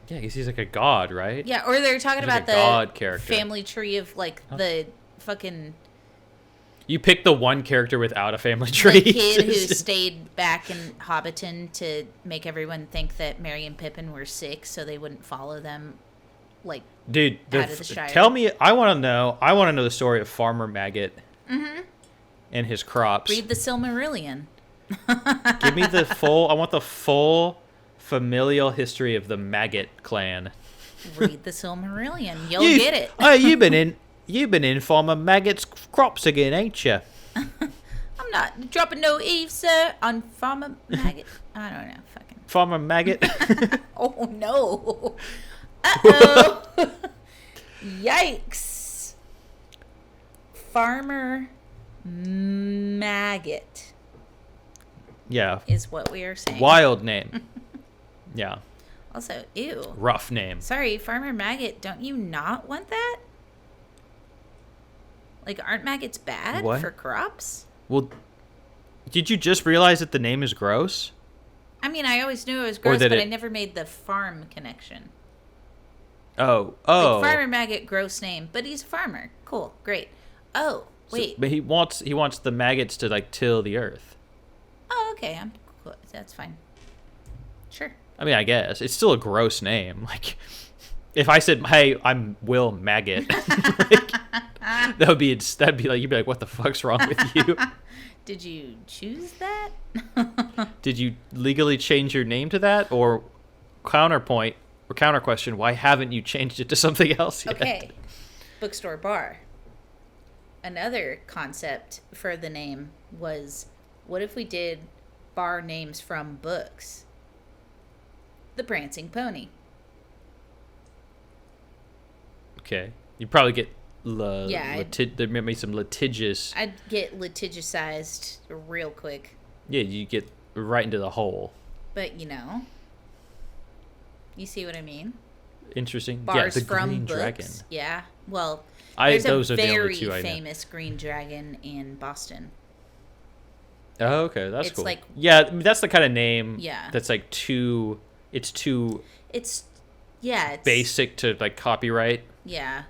yeah, because he's like a god, right? yeah, or they're talking about the god character. family tree of like the fucking You picked the one character without a family tree. the kid who stayed back in Hobbiton to make everyone think that Merry and Pippin were sick so they wouldn't follow them. Like, dude, out of the Shire. tell me. I want to know the story of Farmer Maggot and his crops. Read the Silmarillion. Give me the full. I want the full familial history of the Maggot clan. Read the Silmarillion. You'll get it. Oh, you've been in Farmer Maggot's crops again, ain't you? I'm not dropping no Eve, sir, on Farmer Maggot. I don't know, fucking. Farmer Maggot. Oh no. Uh-oh. Yikes. Farmer Maggot. Yeah. Is what we are saying. Wild name. Yeah. Also, ew. Rough name. Sorry, Farmer Maggot, don't you not want that? Like, aren't maggots bad for crops? Well, did you just realize that the name is gross? I mean, I always knew it was gross, but I never made the farm connection. Oh. Like, Farmer Maggot, gross name, but he's a farmer. Cool, great. Oh, wait. But he wants the maggots to like till the earth. Oh, okay. I'm cool. That's fine. Sure. I mean, I guess it's still a gross name. Like, if I said, "Hey, I'm Will Maggot," like, that'd be like you'd be like, "What the fuck's wrong with you?" Did you choose that? Did you legally change your name to that, or counterpoint? or counter question, why haven't you changed it to something else yet? Okay. Bookstore bar. Another concept for the name was, what if we did bar names from books? The Prancing Pony. Okay. You'd probably get there may be some litigious. I'd get litigious real quick. Yeah, you get right into the hole. But, you see what I mean? Interesting. Bars yeah, the from Green books. Dragon. Yeah. Well, Those there's are a the only very two I know. famous Green Dragon in Boston. Oh, okay, that's It's cool. like- yeah, I mean, that's the kind of name. Yeah. That's like too. It's too It's basic to like copyright. Yeah.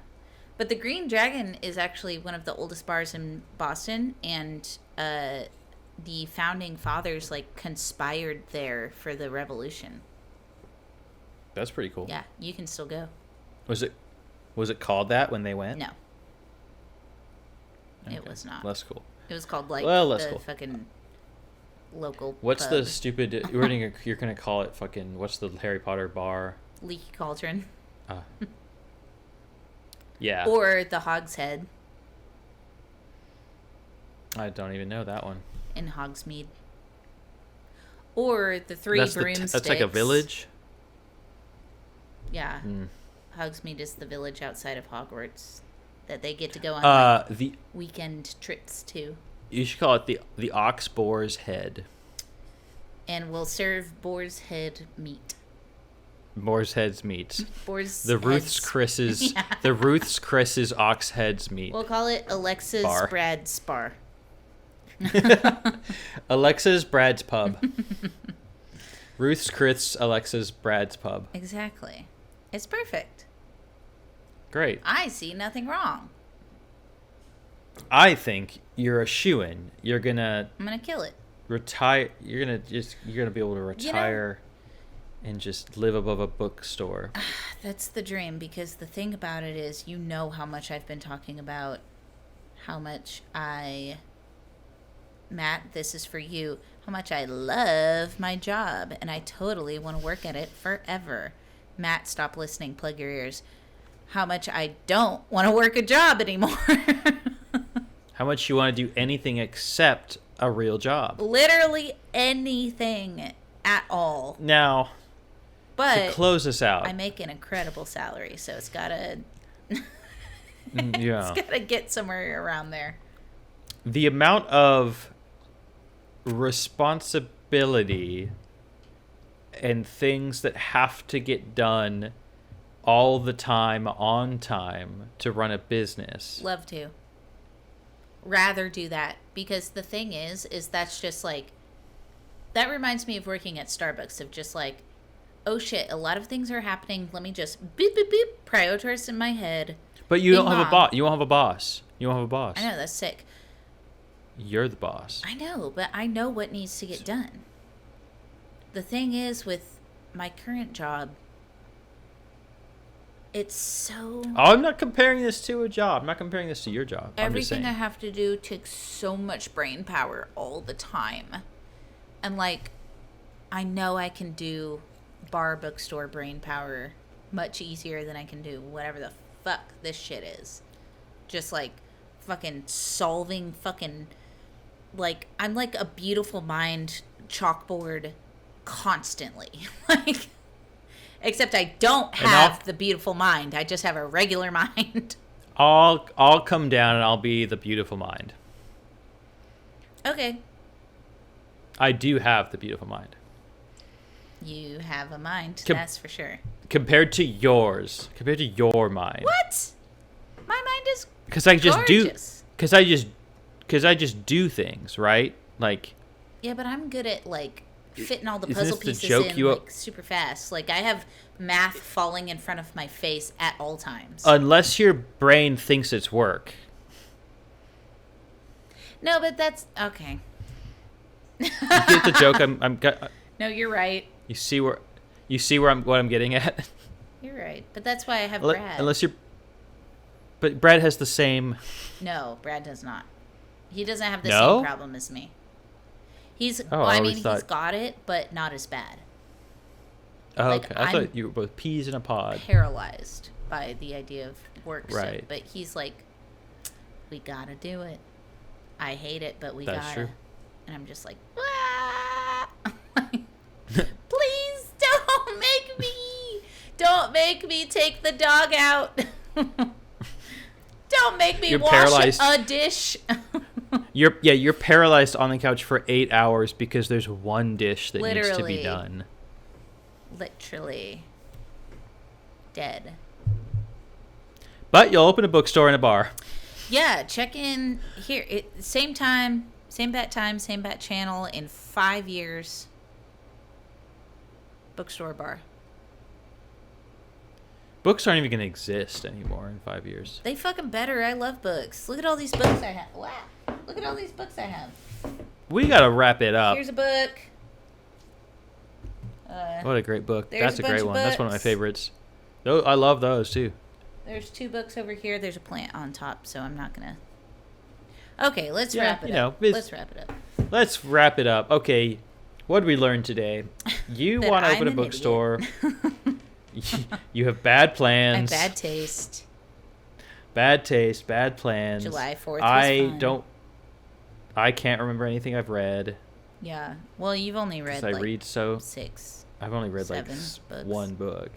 But the Green Dragon is actually one of the oldest bars in Boston, and the founding fathers like conspired there for the revolution. That's pretty cool. Yeah, you can still go. Was it called that when they went? No. Okay. It was not. Less cool. It was called like less the cool. fucking local What's pub. the stupid you're gonna call it fucking what's the Harry Potter bar? Leaky Cauldron. Yeah. Or the Hogshead I don't even know that one. in Hogsmeade. Or the Three Broomsticks. That's like a village? Yeah. Mm. Hogsmeade is the village outside of Hogwarts that they get to go on The weekend trips to. you should call it the Ox Boar's Head. And we'll serve boar's head meat. Boar's Head's meat. Boar's The Ruth's heads. Chris's Yeah. the Ruth's Chris's Ox Head's meat. We'll call it Alexa's Bar. Brad's Bar. Alexa's Brad's Pub. Ruth's Chris Alexa's Brad's Pub. Exactly. It's perfect. Great. I see nothing wrong. I think you're a shoo-in. You're gonna I'm gonna kill it. retire. You're gonna be able to retire and just live above a bookstore. That's the dream, because the thing about it is, how much I've been talking about how much Matt, this is for you, how much I love my job, and I totally want to work at it forever. Matt, stop listening, plug your ears. How much I don't want to work a job anymore. How much you want to do anything except a real job. Literally anything at all. Now, But to close us out. I make an incredible salary, so it's gotta Yeah. it's gotta get somewhere around there. The amount of responsibility and things that have to get done all the time on time to run a business. Love to. Rather do that, because the thing is that's just like, that reminds me of working at Starbucks, of just like, oh shit, a lot of things are happening. Let me just beep beep beep prioritize in my head. But you Bing don't have a bong. boss. You won't have a boss. You won't have a boss. I know, that's sick. You're the boss. I know, but I know what needs to get done. The thing is, with my current job, it's so... Oh, I'm not comparing this to a job. I'm not comparing this to your job. I'm just Everything saying. I have to do takes so much brain power all the time. And, like, I know I can do bar bookstore brain power much easier than I can do whatever the fuck this shit is. Just, like, fucking solving fucking... Like, I'm like a beautiful mind chalkboard constantly. Like... Except I don't have the beautiful mind. I just have a regular mind. I'll come down and I'll be the beautiful mind. Okay. I do have the beautiful mind. You have a mind, that's for sure. Compared to yours. Compared to your mind. What? My mind is Because I just gorgeous. Because I just do things, right? Like... Yeah, but I'm good at, like... fitting all the Isn't puzzle this the pieces joke in you- like super fast. Like I have math falling in front of my face at all times. Unless your brain thinks it's work. No, but that's okay. You get the joke? No, you're right. You see where what I'm getting at? You're right. But that's why I have Brad. Unless you're... But Brad has the same... No, Brad does not. He doesn't have the No? same problem as me. He's Oh, well, I I always mean, thought- he's got it, but not as bad. Oh, Like, okay. I I'm thought you were both peas in a pod. paralyzed by the idea of work stuff. Right. But he's like, we gotta do it. I hate it, but we That's gotta. true. And I'm just like, "Ah!" Please don't make me take the dog out. Don't make me You're wash paralyzed. a dish. You're paralyzed on the couch for 8 hours because there's one dish that needs to Literally. be done. Literally dead. But you'll open a bookstore and a bar. Yeah, check in here. Same time, same bat channel in 5 years. Bookstore bar. Books aren't even going to exist anymore in 5 years. They fucking better. I love books. Look at all these books I have. Wow. Look at all these books I have. We got to wrap it up. Here's a book. What a great book. There's That's a a great bunch of one. That's one of my books. favorites. I love those too. There's 2 books over here. There's a plant on top, so I'm not gonna. Okay, let's Yeah, wrap it you know, up. it's- Let's wrap it up. Let's wrap it up. Okay, what did we learn today? You That want to I'm open a an bookstore. idiot. You have bad I plans. have bad taste. Bad taste, bad plans. July 4th was I fun. don't. I can't remember anything I've read. Yeah. Well, you've only read 'Cause I like read so. 6. I've only read like 7 books. one book.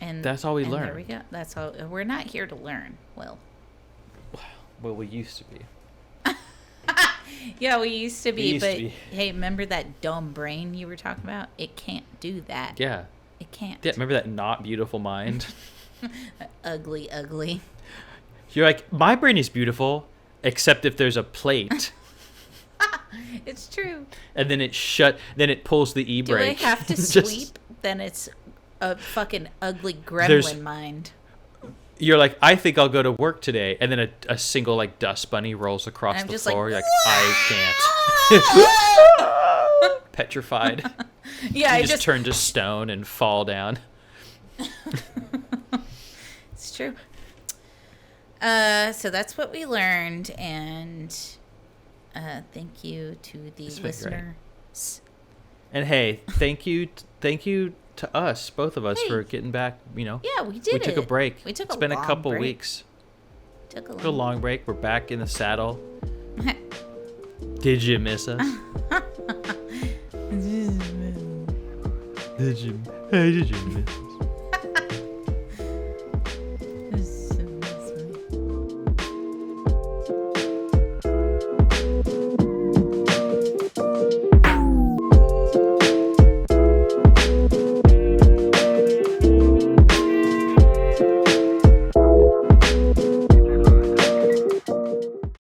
And That's all we and There learned. we go. That's all. We're not here to learn. Well. Well, we used to be. Yeah, we used to be, We used to but be. hey, remember that dumb brain you were talking about? It can't do that. Yeah. It can't. Yeah. Remember that not beautiful mind? Ugly, ugly. You're like, my brain is beautiful, except if there's a plate. It's true. And then then it pulls the Do I e-brake. have to Just- sweep? Then it's a fucking ugly There's- gremlin mind. You're like, I think I'll go to work today. And then a single like dust bunny rolls across And I'm the just floor. like, You're like, I can't. Petrified. Yeah, You I just just. turn to stone and fall down. It's true. So that's what we learned, and thank you to the It's been great. listeners. And hey, thank you to us, both of us, Hey. for getting back. You know, Yeah, we did we took a it. break. We took It's a been a long couple break. weeks. Took A long. long break. We're back in the saddle. Did you miss us? Did you miss?